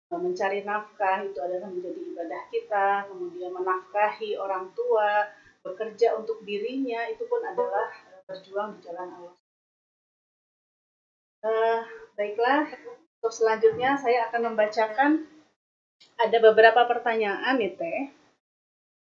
Mencari nafkah itu adalah menjadi ibadah kita, kemudian menafkahi orang tua, bekerja untuk dirinya itu pun adalah berjuang di jalan Allah. Baiklah, untuk selanjutnya saya akan membacakan ada beberapa pertanyaan nih Teh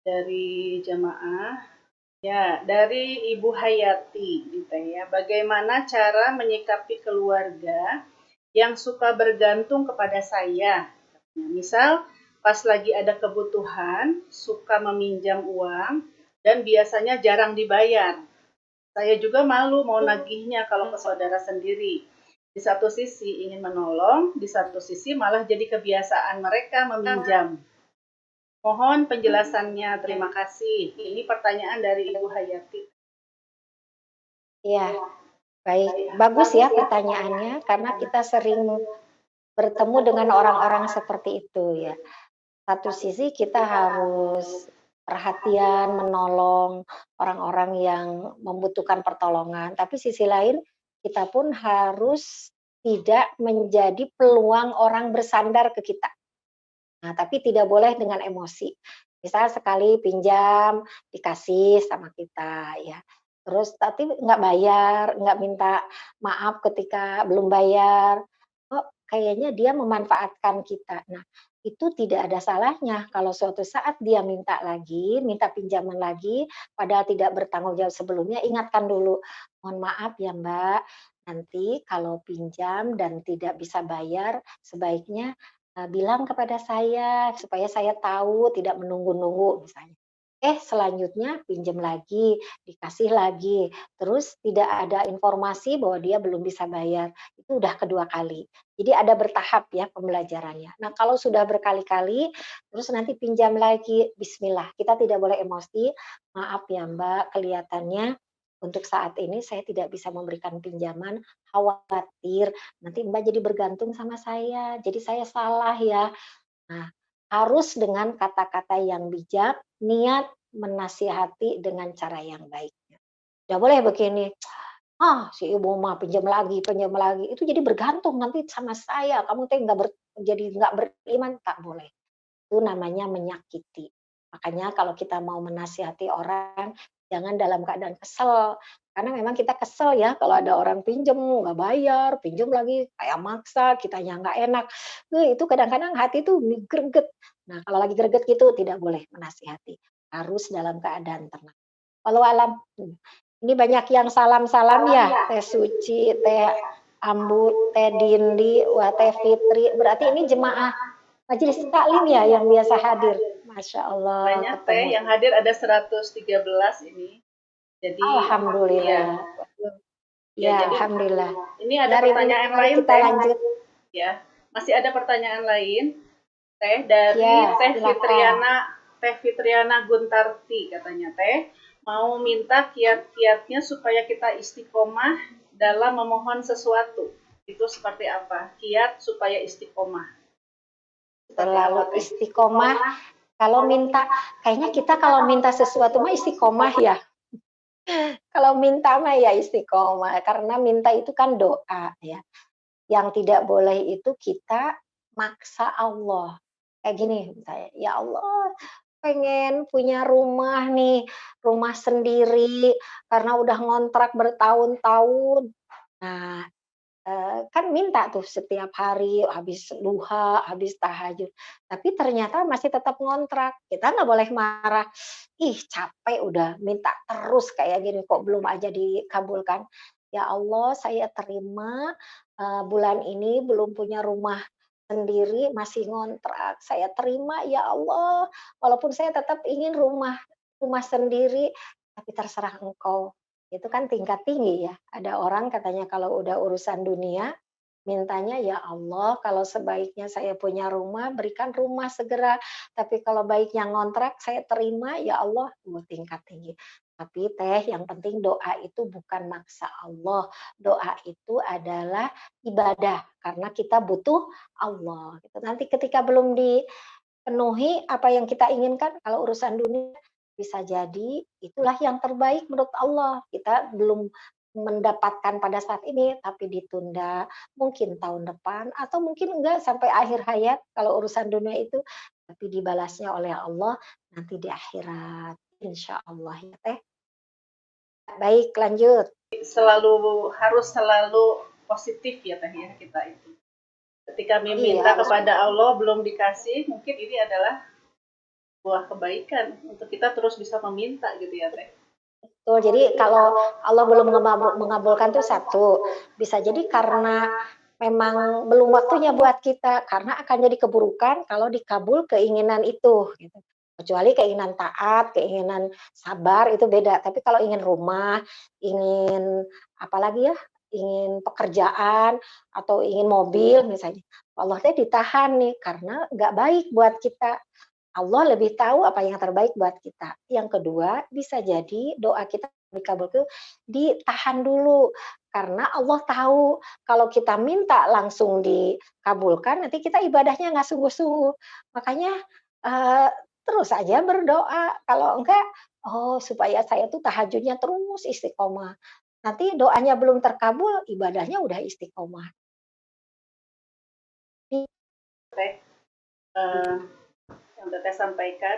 dari jamaah. Ya, dari Ibu Hayati gitu ya. Bagaimana cara menyikapi keluarga yang suka bergantung kepada saya? Misal, pas lagi ada kebutuhan, suka meminjam uang, dan biasanya jarang dibayar. Saya juga malu mau nagihnya kalau ke saudara sendiri. Di satu sisi ingin menolong, di satu sisi malah jadi kebiasaan mereka meminjam. Mohon penjelasannya, terima kasih. Ini pertanyaan dari Ibu Hayati. Ya, baik. Bagus ya pertanyaannya, karena kita sering bertemu dengan orang-orang seperti itu ya. Satu sisi kita harus perhatian, menolong orang-orang yang membutuhkan pertolongan, tapi sisi lain kita pun harus tidak menjadi peluang orang bersandar ke kita. Nah, tapi tidak boleh dengan emosi. Misal sekali pinjam, dikasih sama kita ya. Terus tapi nggak bayar, nggak minta maaf ketika belum bayar. Oh, kayaknya dia memanfaatkan kita. Nah, itu tidak ada salahnya kalau suatu saat dia minta lagi, minta pinjaman lagi, padahal tidak bertanggung jawab sebelumnya, ingatkan dulu, mohon maaf ya Mbak, nanti kalau pinjam dan tidak bisa bayar, sebaiknya bilang kepada saya supaya saya tahu, tidak menunggu-nunggu misalnya. Selanjutnya pinjam lagi, dikasih lagi, terus tidak ada informasi bahwa dia belum bisa bayar, itu udah kedua kali. Jadi ada bertahap ya pembelajarannya. Nah kalau sudah berkali-kali, terus nanti pinjam lagi, bismillah, kita tidak boleh emosi, maaf ya Mbak, kelihatannya untuk saat ini saya tidak bisa memberikan pinjaman, khawatir nanti Mbak jadi bergantung sama saya, jadi saya salah ya. Nah, harus dengan kata-kata yang bijak, niat menasihati dengan cara yang baik. Nggak boleh begini, "Ah, si ibu mah pinjam lagi, itu jadi bergantung nanti sama saya, kamu teh jadi nggak beriman." Tak boleh. Itu namanya menyakiti. Makanya kalau kita mau menasihati orang, jangan dalam keadaan kesel. Karena memang kita kesel ya kalau ada orang pinjam nggak bayar, pinjam lagi kayak maksa, kitanya nggak enak. Itu kadang-kadang hati tuh greget. Nah, kalau lagi greget gitu tidak boleh menasihati, harus dalam keadaan tenang. Walau alam, ini banyak yang salam-salam ya, Teh Suci, Teh Ambu, Teh Dindi, wah Teh Fitri, berarti ini jemaah Majelis taklim ya yang biasa hadir? Masya Allah, Banyak Teh, ketemu. yang hadir ada 113 ini. Jadi, Alhamdulillah. ya, ya Ya, jadi alhamdulillah. ini ada Ya, Rini, pertanyaan mari lain kita Teh. lanjut. Ya, masih ada pertanyaan lain Teh dari Ya, silakan. Teh Fitriana Guntarti katanya Teh mau minta kiat-kiatnya supaya kita istiqomah dalam memohon sesuatu. Itu seperti apa? Kiat supaya istiqomah. Seperti apa Selalu Teh? istiqomah. Kalau minta, kayaknya kita kalau minta sesuatu mah istiqomah ya. Kalau minta mah ya istiqomah, karena minta itu kan doa ya. Yang tidak boleh itu kita maksa Allah. Kayak gini misalnya, "Ya Allah, pengen punya rumah nih, rumah sendiri karena udah ngontrak bertahun-tahun." Nah, kan minta tuh setiap hari, habis duha, habis tahajud, tapi ternyata masih tetap ngontrak. Kita nggak boleh marah, "Ih capek udah minta terus kayak gini kok belum aja dikabulkan." Ya Allah saya terima, bulan ini belum punya rumah sendiri, masih ngontrak. Saya terima ya Allah, walaupun saya tetap ingin rumah rumah sendiri, tapi terserah Engkau. Itu kan tingkat tinggi ya. Ada orang katanya kalau udah urusan dunia, mintanya, "Ya Allah, kalau sebaiknya saya punya rumah, berikan rumah segera. Tapi kalau baiknya ngontrak, saya terima, ya Allah." Tingkat tinggi. Tapi Teh, yang penting doa itu bukan maksa Allah. Doa itu adalah ibadah, karena kita butuh Allah, gitu. Nanti ketika belum dipenuhi apa yang kita inginkan, kalau urusan dunia bisa jadi itulah yang terbaik menurut Allah. Kita belum mendapatkan pada saat ini, tapi ditunda mungkin tahun depan atau mungkin enggak sampai akhir hayat kalau urusan dunia itu, tapi dibalasnya oleh Allah nanti di akhirat, insya Allah ya Teh. Baik, lanjut. Harus selalu positif ya Teh ya kita itu. Ketika meminta Iya, kepada Allah belum dikasih, mungkin ini adalah buah kebaikan untuk kita terus bisa meminta gitu ya Teh. betul. Jadi kalau Allah belum mengabulkan tuh satu, bisa jadi karena memang belum waktunya buat kita, karena akan jadi keburukan kalau dikabul keinginan itu, gitu. Kecuali keinginan taat, keinginan sabar itu beda. Tapi kalau ingin rumah, ingin apalagi ya, ingin pekerjaan atau ingin mobil misalnya, Allah teh ditahan nih karena nggak baik buat kita. Allah lebih tahu apa yang terbaik buat kita. Yang kedua, bisa jadi doa kita dikabulkan ditahan dulu karena Allah tahu kalau kita minta langsung dikabulkan nanti kita ibadahnya nggak sungguh-sungguh. Makanya eh, terus aja berdoa. Kalau enggak, oh supaya saya tuh tahajudnya terus istiqomah. Nanti doanya belum terkabul, ibadahnya udah istiqomah. Teh, yang Teteh sampaikan,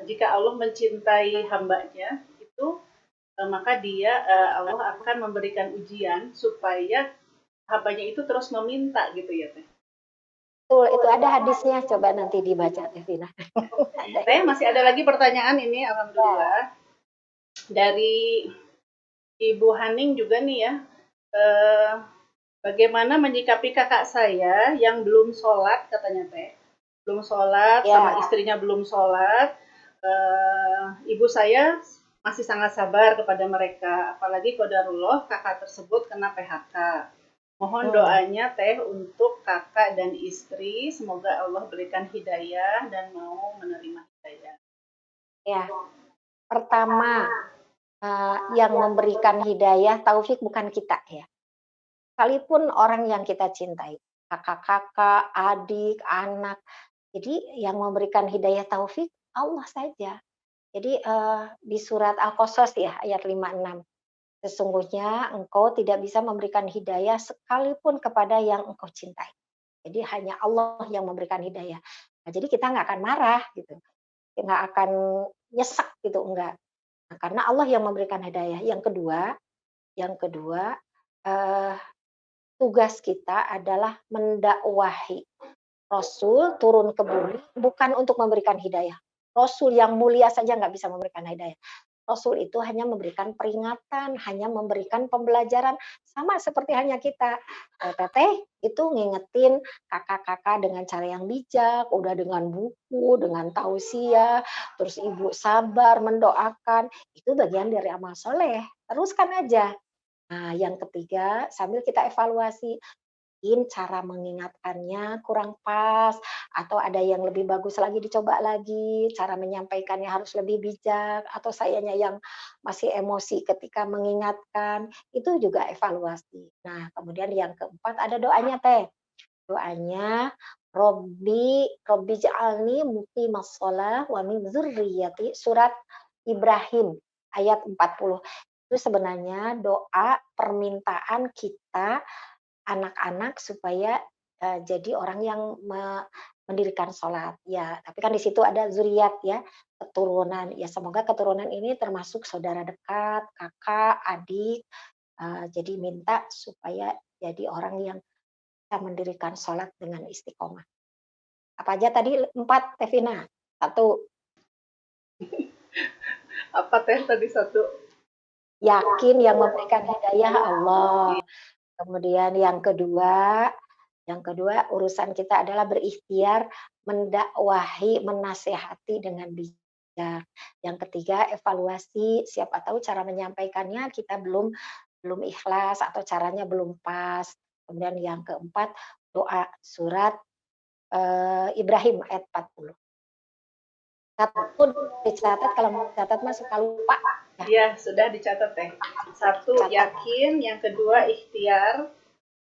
jika Allah mencintai hambanya itu maka Allah akan memberikan ujian supaya hambanya itu terus meminta gitu ya Teh. Betul, itu ada hadisnya, coba nanti dibaca Teh Vina. Teh, masih ada lagi pertanyaan ini, alhamdulillah. Dari Ibu Haning juga nih ya. Bagaimana menyikapi kakak saya yang belum sholat katanya Teh. Belum sholat, sama istrinya belum sholat. Ibu saya masih sangat sabar kepada mereka, apalagi qadarullah kakak tersebut kena PHK. Mohon doanya Teh untuk kakak dan istri, semoga Allah berikan hidayah dan mau menerima hidayah. Ya, pertama yang memberikan hidayah taufik bukan kita ya. Sekalipun orang yang kita cintai, kakak-kakak, adik, anak. Jadi yang memberikan hidayah taufik Allah saja. Jadi di surat Al-Qasas ya ayat 56. Sesungguhnya engkau tidak bisa memberikan hidayah sekalipun kepada yang engkau cintai. Jadi hanya Allah yang memberikan hidayah. Nah, jadi kita nggak akan marah gitu, nggak akan nyesek gitu, enggak. Nah, karena Allah yang memberikan hidayah. Yang kedua tugas kita adalah mendakwahi. Rasul turun ke bumi bukan untuk memberikan hidayah. Rasul yang mulia saja nggak bisa memberikan hidayah. Rasul itu hanya memberikan peringatan, hanya memberikan pembelajaran, sama seperti hanya kita. Teteh itu ngingetin kakak-kakak dengan cara yang bijak, udah dengan buku, dengan tausiah, terus ibu sabar mendoakan, itu bagian dari amal soleh. Teruskan aja. Nah, yang ketiga, sambil kita evaluasi, mungkin cara mengingatkannya kurang pas, atau ada yang lebih bagus lagi dicoba lagi, cara menyampaikannya harus lebih bijak, atau sayanya yang masih emosi ketika mengingatkan, itu juga evaluasi. Nah, kemudian yang keempat ada doanya Teh. Doanya, Robbi ja'alni muqimas shalah wa min dzurriyyati, surat Ibrahim ayat 40. Itu sebenarnya doa permintaan kita anak-anak supaya jadi orang yang mendirikan sholat ya. Tapi kan di situ ada zuriat ya, keturunan. Ya semoga keturunan ini termasuk saudara dekat, kakak, adik. Jadi minta supaya jadi orang yang bisa mendirikan sholat dengan istiqomah. Apa aja tadi 4, Tevina? 1. Apa Teh tadi satu? Yakin yang memberikan hidayah Allah. Kemudian yang kedua urusan kita adalah berikhtiar mendakwahi, menasehati dengan bijak. Yang ketiga evaluasi, siapa tahu cara menyampaikannya kita belum ikhlas atau caranya belum pas. Kemudian yang keempat doa surat Ibrahim ayat 40. Pun dicatat, kalau mau dicatat mah suka lupa. Iya, sudah dicatat Teh. 1 yakin, yang kedua ikhtiar,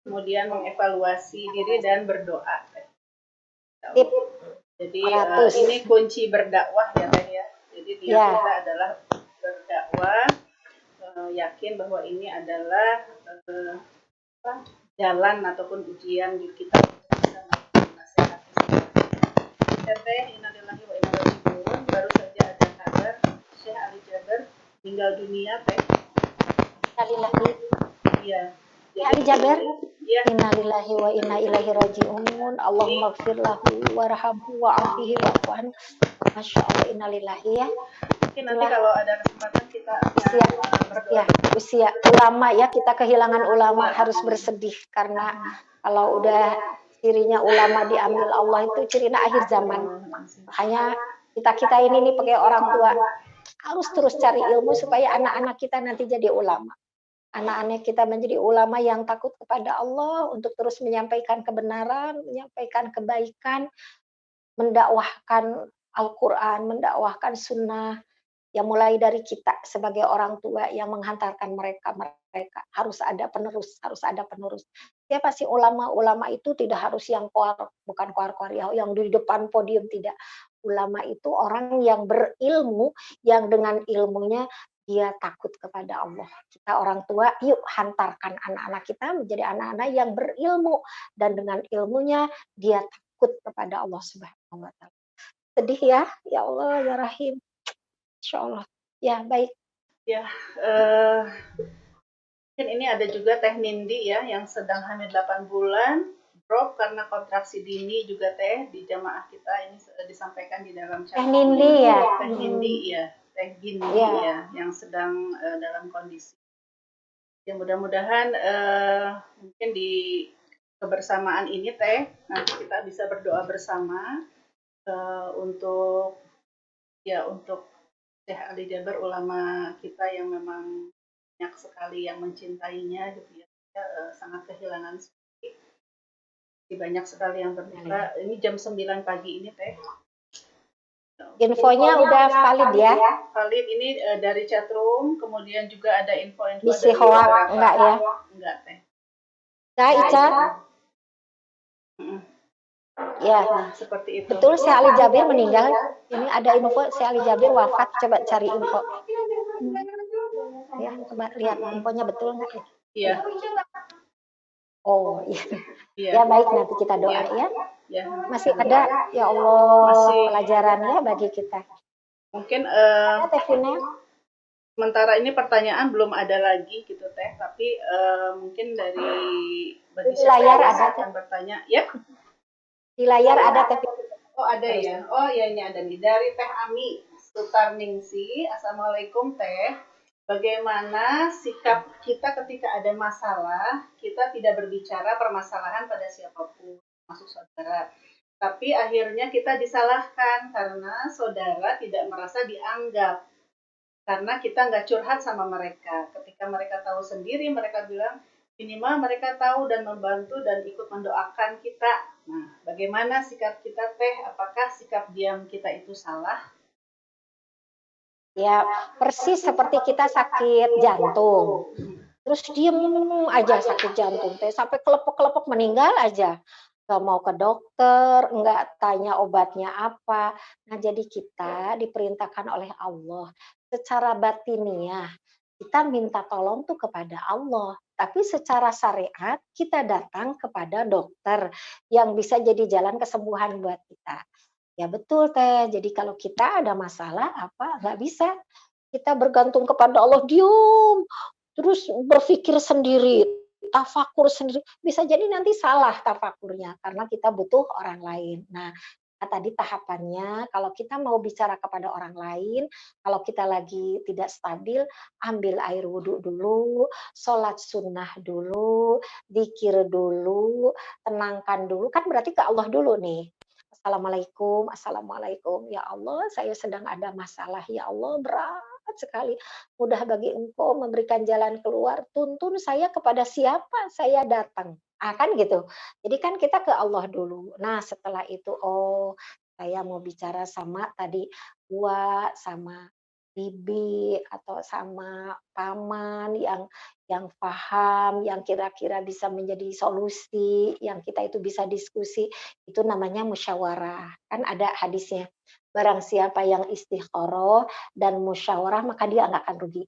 kemudian mengevaluasi diri dan berdoa. Tip. Jadi ini kunci berdakwah ya Teh ya. Jadi kita adalah berdakwah yakin bahwa ini adalah jalan ataupun ujian di kita untuk bisa menasehati Teh. Innalillahi wa inna ilaihi raji'un. Baru saja ada kabar Syekh Ali Jaber meninggal dunia Teh. Innalillahi. Iya. Ali Jaber. Iya. Innalillahi wa inna ilaihi raji'un. Allahumma ighfir lahu warhamhu wa'afihi wa'fu. Masya Allah, innalillahi ya. Mungkin nanti kalau ada kesempatan kita usia ulama ya, kita kehilangan ulama harus bersedih karena kalau udah cirinya ulama diambil Allah itu cirinya akhir zaman. Hanya kita ini nih pakai orang tua harus terus cari ilmu supaya anak-anak kita nanti jadi ulama. Anak-anak kita menjadi ulama yang takut kepada Allah untuk terus menyampaikan kebenaran, menyampaikan kebaikan, mendakwahkan Al-Quran, mendakwahkan sunnah, yang mulai dari kita sebagai orang tua yang menghantarkan mereka harus ada penerus. Siapa sih ulama? Ulama itu tidak harus yang bukan koar yang di depan podium, tidak. Ulama itu orang yang berilmu, yang dengan ilmunya dia takut kepada Allah. Kita orang tua, yuk hantarkan anak-anak kita menjadi anak-anak yang berilmu, dan dengan ilmunya dia takut kepada Allah Subhanahu wa Ta'ala. Sedih ya Allah ya Rahim. Insya Allah. Ya, baik. Ya, mungkin ini ada juga Teh Nindi ya, yang sedang hamil 8 bulan, drop karena kontraksi dini juga Teh, di jamaah kita ini disampaikan di dalam chat. Teh Nindi ya? Teh Nindi ya, Teh Nindi ya, yang sedang dalam kondisi. Ya mudah-mudahan mungkin di kebersamaan ini Teh, nanti kita bisa berdoa bersama untuk Syekh Ali Jaber, ulama kita yang memang banyak sekali yang mencintainya gitu ya, sangat kehilangan sekali. Banyak sekali yang berduka. Ini jam 9 pagi ini Teh. Infonya udah valid ya? Valid ini dari chatroom, kemudian juga ada info-info dari hoax enggak ya? Enggak Teh. Enggak Ica? Ya, nah, seperti itu. Betul, Syekh Ali Jaber meninggal. Ini ada info Syekh Ali Jaber wafat. Coba cari info. Ya, coba lihat infonya betul nggak? Iya. Oh iya. Ya baik, nanti kita doa ya. Masih ada ya Allah pelajarannya bagi kita. Mungkin Tevina. Sementara ini pertanyaan belum ada lagi gitu Teh, tapi mungkin dari bagi layar ada yang bertanya, ya. Di layar ada Teh. Oh ada ya. Oh ya, ini ada nih dari Teh Ami Sutarningsi. Assalamualaikum Teh. Bagaimana sikap kita ketika ada masalah? Kita tidak berbicara permasalahan pada siapapun, masuk saudara. Tapi akhirnya kita disalahkan karena saudara tidak merasa dianggap. Karena kita nggak curhat sama mereka. Ketika mereka tahu sendiri, mereka bilang, minimal mereka tahu dan membantu dan ikut mendoakan kita. Nah, bagaimana sikap kita Teh? Apakah sikap diam kita itu salah? Ya, persis seperti kita sakit jantung. Terus diem aja sakit jantung Teh, sampai kelepek-kelepek meninggal aja. Nggak mau ke dokter, nggak tanya obatnya apa. Nah, jadi kita diperintahkan oleh Allah secara batiniah. Kita minta tolong tuh kepada Allah, tapi secara syariat kita datang kepada dokter yang bisa jadi jalan kesembuhan buat kita. Ya betul Teh, jadi kalau kita ada masalah apa, nggak bisa. Kita bergantung kepada Allah, diam, terus berpikir sendiri, tafakur sendiri, bisa jadi nanti salah tafakurnya, karena kita butuh orang lain. Nah, tadi tahapannya, kalau kita mau bicara kepada orang lain, kalau kita lagi tidak stabil, ambil air wudhu dulu, sholat sunnah dulu, zikir dulu, tenangkan dulu, kan berarti ke Allah dulu nih. Assalamualaikum, Assalamualaikum. Ya Allah, saya sedang ada masalah. Ya Allah, berat sekali. Mudah bagi Engkau memberikan jalan keluar. Tuntun saya kepada siapa saya datang. Kan gitu. Jadi kan kita ke Allah dulu. Nah, setelah itu, oh, saya mau bicara sama tadi Wa, sama bibi atau sama paman yang paham, yang kira-kira bisa menjadi solusi, yang kita itu bisa diskusi, itu namanya musyawarah. Kan ada hadisnya, barang siapa yang istikharah dan musyawarah maka dia nggak akan rugi.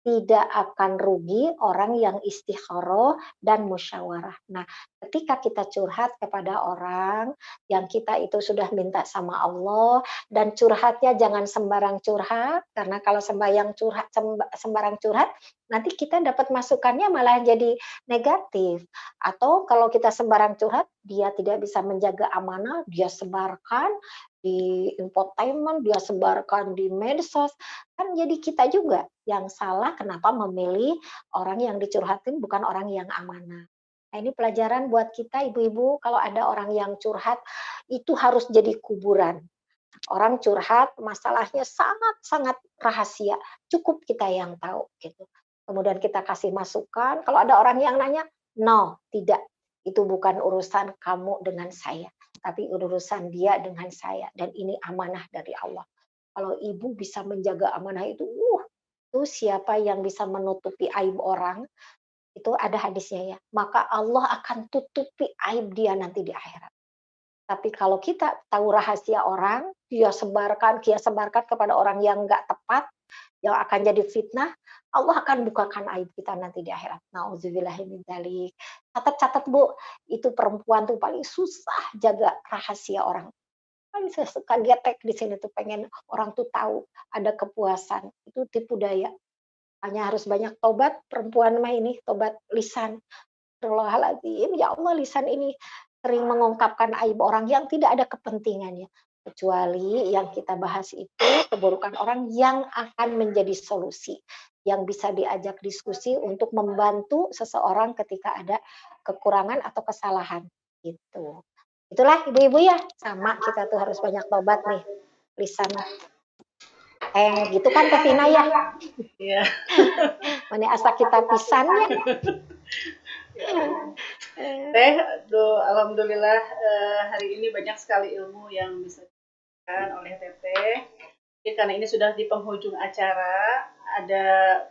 tidak akan rugi orang yang istikharah dan musyawarah. Nah, ketika kita curhat kepada orang yang kita itu sudah minta sama Allah, dan curhatnya jangan sembarang curhat, karena kalau sembarang curhat, nanti kita dapat masukannya malah jadi negatif. Atau kalau kita sembarang curhat, dia tidak bisa menjaga amanah, dia sebarkan di infotainment, dia sebarkan di medsos, kan jadi kita juga yang salah kenapa memilih orang yang dicurhatin bukan orang yang amanah. Nah, ini pelajaran buat kita ibu-ibu, kalau ada orang yang curhat itu harus jadi kuburan. Orang curhat masalahnya sangat-sangat rahasia, cukup kita yang tahu gitu. Kemudian kita kasih masukan, kalau ada orang yang nanya, no, tidak. Itu bukan urusan kamu dengan saya, tapi urusan dia dengan saya, dan ini amanah dari Allah. Kalau ibu bisa menjaga amanah itu siapa yang bisa menutupi aib orang, itu ada hadisnya ya, maka Allah akan tutupi aib dia nanti di akhirat. Tapi kalau kita tahu rahasia orang, dia sebarkan kepada orang yang nggak tepat, yang akan jadi fitnah, Allah akan bukakan aib kita nanti di akhirat. Nauzubillahi min dzalik. Catat-catat Bu, itu perempuan tuh paling susah jaga rahasia orang. Paling saya suka getek di sini tuh pengen orang tuh tahu, ada kepuasan. Itu tipu daya. Hanya harus banyak tobat, perempuan mah ini tobat lisan. Astagfirullahaladzim, ya Allah, lisan ini sering mengungkapkan aib orang yang tidak ada kepentingannya. Kecuali yang kita bahas itu keburukan orang yang akan menjadi solusi, yang bisa diajak diskusi untuk membantu seseorang ketika ada kekurangan atau kesalahan gitu. Itulah ibu-ibu ya, sama kita tuh harus banyak tobat nih lisan. Gitu kan Teh Vina ya. Iya. Mana asa kita pisannya. Teh, alhamdulillah hari ini banyak sekali ilmu yang bisa diberikan oleh Teteh. Karena ini sudah di penghujung acara, ada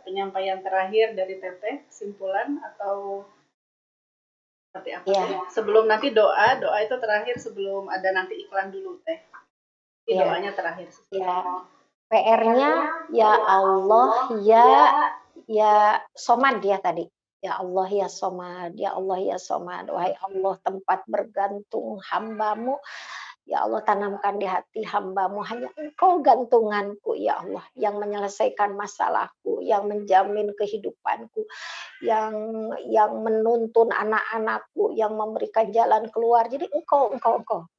penyampaian terakhir dari Teteh, kesimpulan atau seperti apa? Ya. Sebelum nanti doa itu terakhir sebelum ada nanti iklan dulu Teh. Ini doanya terakhir. Ya. PR-nya ya Allah ya Somad dia tadi. Ya Allah ya Somad, ya Allah ya Somad. Wahai Allah, tempat bergantung hamba-Mu. Ya Allah, tanamkan di hati hamba-Mu hanya Engkau gantunganku ya Allah, yang menyelesaikan masalahku, yang menjamin kehidupanku, yang menuntun anak-anakku, yang memberikan jalan keluar. Jadi Engkau.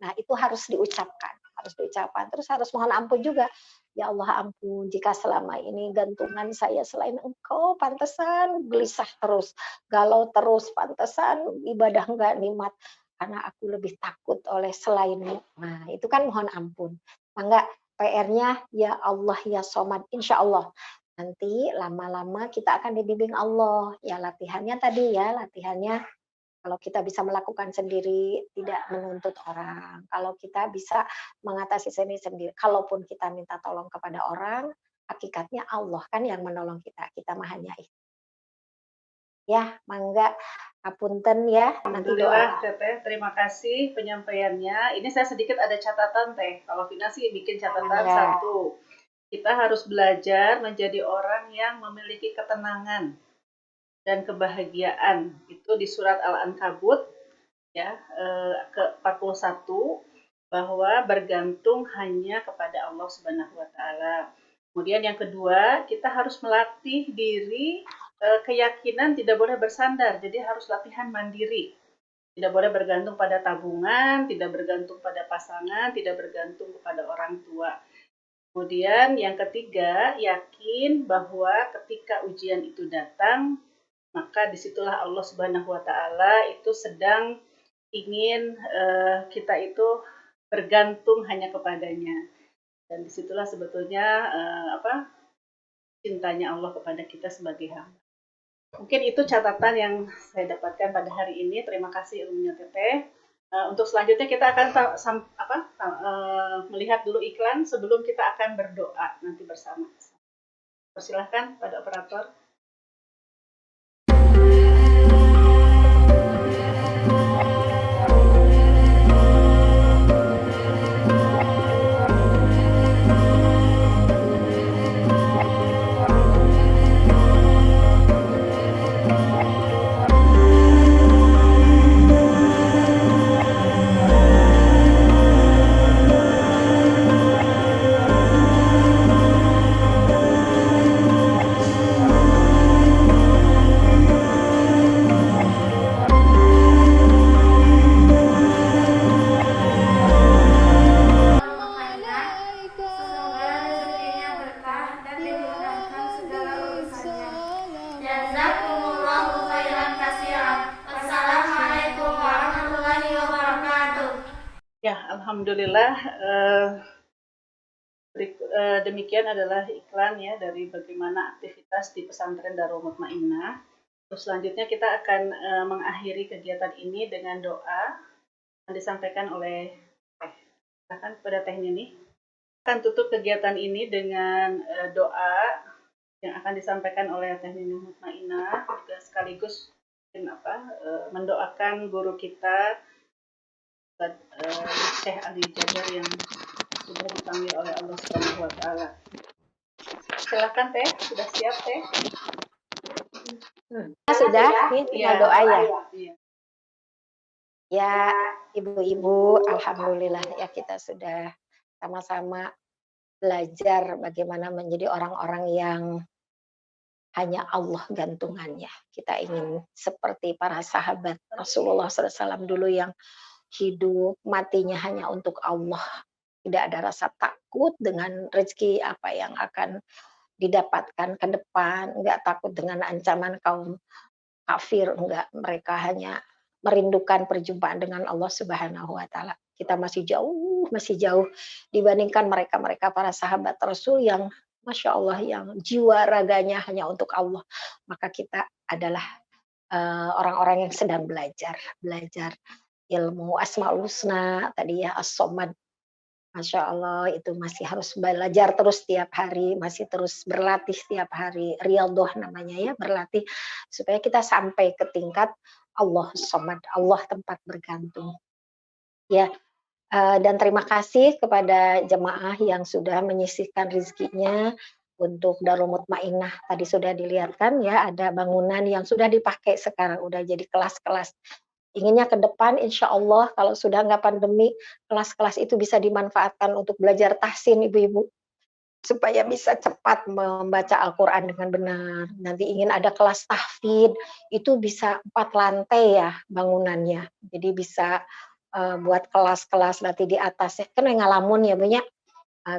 Nah, itu harus diucapkan. Terus harus mohon ampun juga. Ya Allah, ampun jika selama ini gantungan saya selain Engkau, pantesan gelisah terus, galau terus, pantesan ibadah enggak nikmat karena aku lebih takut oleh selain-Mu. Nah, itu kan mohon ampun. Mangga PR-nya ya Allah ya Somad, insya Allah nanti lama-lama kita akan dibimbing Allah. Ya latihannya kalau kita bisa melakukan sendiri, tidak menuntut orang. Kalau kita bisa mengatasi sendiri. Kalaupun kita minta tolong kepada orang, hakikatnya Allah kan yang menolong kita. Kita mah hanya itu. Ya, mangga apunten ya. Nanti doa. Teteh, terima kasih penyampaiannya. Ini saya sedikit ada catatan Teh. Kalau Vina sih bikin catatan satu. Kita harus belajar menjadi orang yang memiliki ketenangan dan kebahagiaan. Itu di surat Al-Ankabut ya, ke-41, bahwa bergantung hanya kepada Allah Subhanahu wa taala. Kemudian yang kedua, kita harus melatih diri, keyakinan tidak boleh bersandar. Jadi harus latihan mandiri. Tidak boleh bergantung pada tabungan, tidak bergantung pada pasangan, tidak bergantung kepada orang tua. Kemudian yang ketiga, yakin bahwa ketika ujian itu datang, maka disitulah Allah Subhanahu wa taala itu sedang ingin kita itu bergantung hanya kepadanya. Dan disitulah sebetulnya cintanya Allah kepada kita sebagai hamba. Mungkin itu catatan yang saya dapatkan pada hari ini. Terima kasih ilmunya Teteh. Untuk selanjutnya kita akan melihat dulu iklan sebelum kita akan berdoa nanti bersama. Persilahkan pada operator. Alhamdulillah, demikian adalah iklan ya dari bagaimana aktivitas di pesantren Darul Mutmainnah. Terus selanjutnya kita akan mengakhiri kegiatan ini dengan doa yang disampaikan oleh Teh. Silakan kepada Teh Nini. Akan tutup kegiatan ini dengan doa yang akan disampaikan oleh Teh Nini Mutmainnah, juga sekaligus mendoakan guru kita Syekh Ali Jaber yang sudah dipanggil oleh Allah Subhanahu wa taala. Silakan Teh, sudah siap Teh? Sudah, nih tinggal doa ya. Iya. Ya, ibu-ibu, alhamdulillah ya kita sudah sama-sama belajar bagaimana menjadi orang-orang yang hanya Allah gantungannya. Kita ingin seperti para sahabat Rasulullah SAW dulu yang hidup matinya hanya untuk Allah. Tidak ada rasa takut dengan rezeki apa yang akan didapatkan ke depan, enggak takut dengan ancaman kaum kafir, enggak. Mereka hanya merindukan perjumpaan dengan Allah Subhanahu wa taala. Kita masih jauh dibandingkan mereka-mereka para sahabat Rasul yang Masya Allah yang jiwa raganya hanya untuk Allah. Maka kita adalah orang-orang yang sedang belajar ilmu Asmaul Husna tadi ya, As-Somad. Masya Allah itu masih harus belajar terus setiap hari, masih terus berlatih setiap hari. Riyadhah namanya ya, berlatih supaya kita sampai ke tingkat Allah Somad, Allah tempat bergantung. Ya, dan terima kasih kepada jemaah yang sudah menyisihkan rezekinya untuk Darul Mutmainnah. Tadi sudah dilihatkan ya, ada bangunan yang sudah dipakai sekarang, udah jadi kelas-kelas. Inginnya ke depan insya Allah kalau sudah nggak pandemi, kelas-kelas itu bisa dimanfaatkan untuk belajar tahsin ibu-ibu. Supaya bisa cepat membaca Al-Quran dengan benar. Nanti ingin ada kelas tahfidz, itu bisa 4 lantai ya bangunannya. Jadi bisa buat kelas-kelas nanti di atasnya. Kan yang ngalamun ya Bu ya,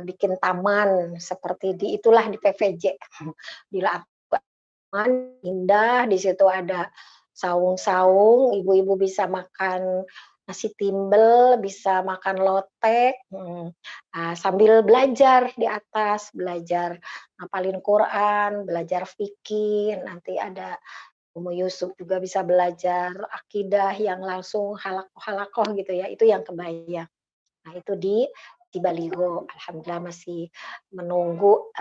bikin taman seperti itulah di PVJ. Di taman indah, di situ ada saung-saung, ibu-ibu bisa makan nasi timbel, bisa makan lotek, sambil belajar di atas, belajar ngapalin Quran, belajar fikih, nanti ada Umu Yusuf juga bisa belajar akidah yang langsung halakoh gitu ya, itu yang kebayang. Nah itu di Baligo, alhamdulillah masih menunggu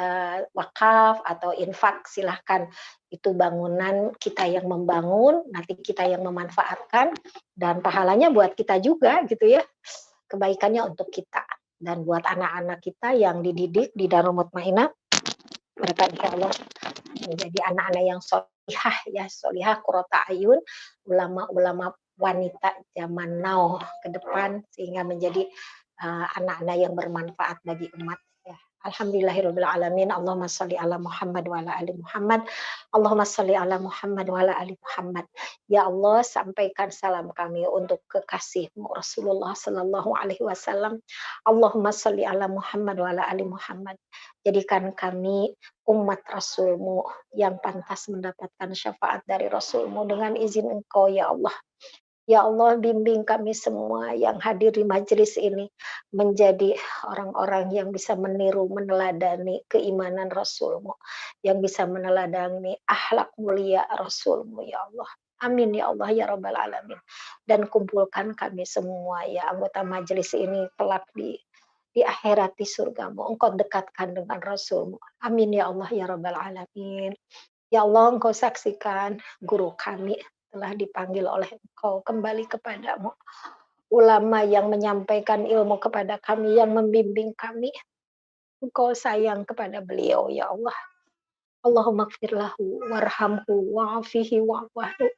wakaf atau infak, silahkan. Itu bangunan kita yang membangun, nanti kita yang memanfaatkan, dan pahalanya buat kita juga gitu ya, kebaikannya untuk kita. Dan buat anak-anak kita yang dididik di Darul Mutmainnah, mereka insya Allah menjadi anak-anak yang solihah, qurrata ayun, ulama-ulama wanita zaman now ke depan, sehingga menjadi anak-anak yang bermanfaat bagi umat. Ya. Alhamdulillahirabbil alamin. Allahumma shalli ala Muhammad wa ala ali Muhammad. Allahumma shalli ala Muhammad wa ala ali Muhammad. Ya Allah, sampaikan salam kami untuk kekasihmu Rasulullah sallallahu alaihi wasallam. Allahumma shalli ala Muhammad wa ala ali Muhammad. Jadikan kami umat Rasulmu yang pantas mendapatkan syafaat dari Rasulmu dengan izin Engkau ya Allah. Ya Allah, bimbing kami semua yang hadir di majelis ini menjadi orang-orang yang bisa meniru, meneladani keimanan Rasul-Mu, yang bisa meneladani akhlak mulia Rasul-Mu, ya Allah. Amin ya Allah ya Rabbal Alamin. Dan kumpulkan kami semua ya anggota majelis ini kelak di akhirat di surga-Mu. Engkau dekatkan dengan Rasul-Mu. Amin ya Allah ya Rabbal Alamin. Ya Allah, Engkau saksikan guru kami telah dipanggil oleh Engkau kembali kepadamu. Ulama yang menyampaikan ilmu kepada kami, yang membimbing kami. Engkau sayang kepada beliau, ya Allah. Allahumma gfir lahu warhamhu wa'afihi wa'wahdu.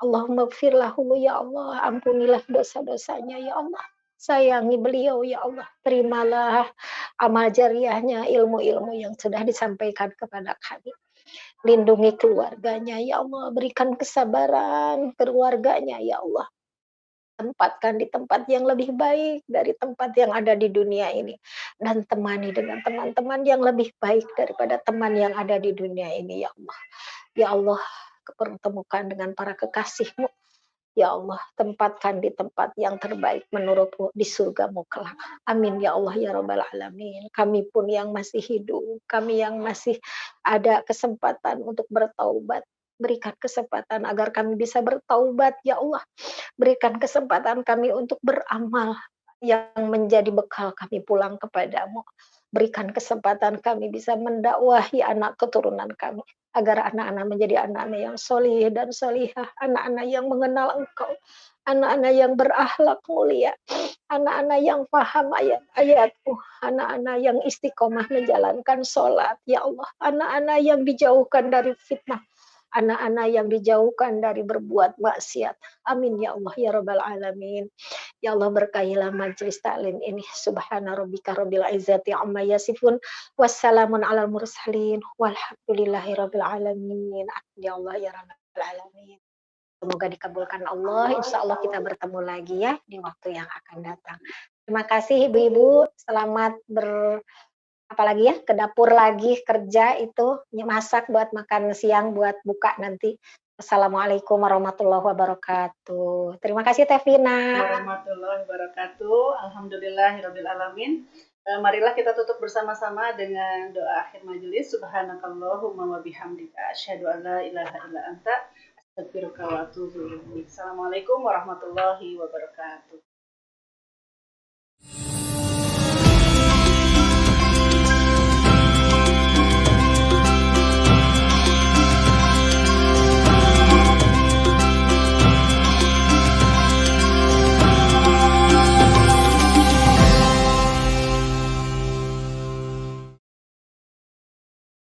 Allahumma gfir lahu, ya Allah. Ampunilah dosa-dosanya, ya Allah. Sayangi beliau, ya Allah. Terimalah amal jariahnya, ilmu-ilmu yang sudah disampaikan kepada kami. Lindungi keluarganya, ya Allah. Berikan kesabaran keluarganya, ya Allah. Tempatkan di tempat yang lebih baik dari tempat yang ada di dunia ini. Dan temani dengan teman-teman yang lebih baik daripada teman yang ada di dunia ini, ya Allah. Ya Allah, pertemukan dengan para kekasih-Mu Ya Allah, tempatkan di tempat yang terbaik menurutmu di surgamu kelak. Amin ya Allah ya Rabbal Alamin. Kami pun yang masih hidup, kami yang masih ada kesempatan untuk bertaubat, berikan kesempatan agar kami bisa bertaubat ya Allah. Berikan kesempatan kami untuk beramal yang menjadi bekal kami pulang kepadamu. Berikan kesempatan kami bisa mendakwahi anak keturunan kami, agar anak-anak menjadi anak-anak yang solih dan solihah, anak-anak yang mengenal Engkau, anak-anak yang berakhlak mulia, anak-anak yang paham ayat-ayatmu, anak-anak yang istiqomah menjalankan sholat, ya Allah, anak-anak yang dijauhkan dari fitnah, anak-anak yang dijauhkan dari berbuat maksiat. Amin ya Allah ya Rabbal Alamin. Ya Allah, berkahilah majelis taklim ini. Subhana rabbika rabbil izzati amma yasifun. Wassalamun alal mursalin. Walhamdulillahi rabbil alamin. Amin ya Allah ya Rabbal Alamin. Semoga dikabulkan Allah. Insya Allah kita bertemu lagi ya di waktu yang akan datang. Terima kasih ibu-ibu. Selamat apalagi ya, ke dapur lagi kerja itu, masak buat makan siang, buat buka nanti. Assalamualaikum warahmatullahi wabarakatuh. Terima kasih Teh Vina. Warahmatullahi wabarakatuh. Alhamdulillahirabbil alamin. Marilah kita tutup bersama-sama dengan doa akhir majelis. Subhanakallahumma wa bihamdika asyhadu an la ilaha illa anta astaghfiruka wa atubu ilaik. Assalamualaikum warahmatullahi wabarakatuh.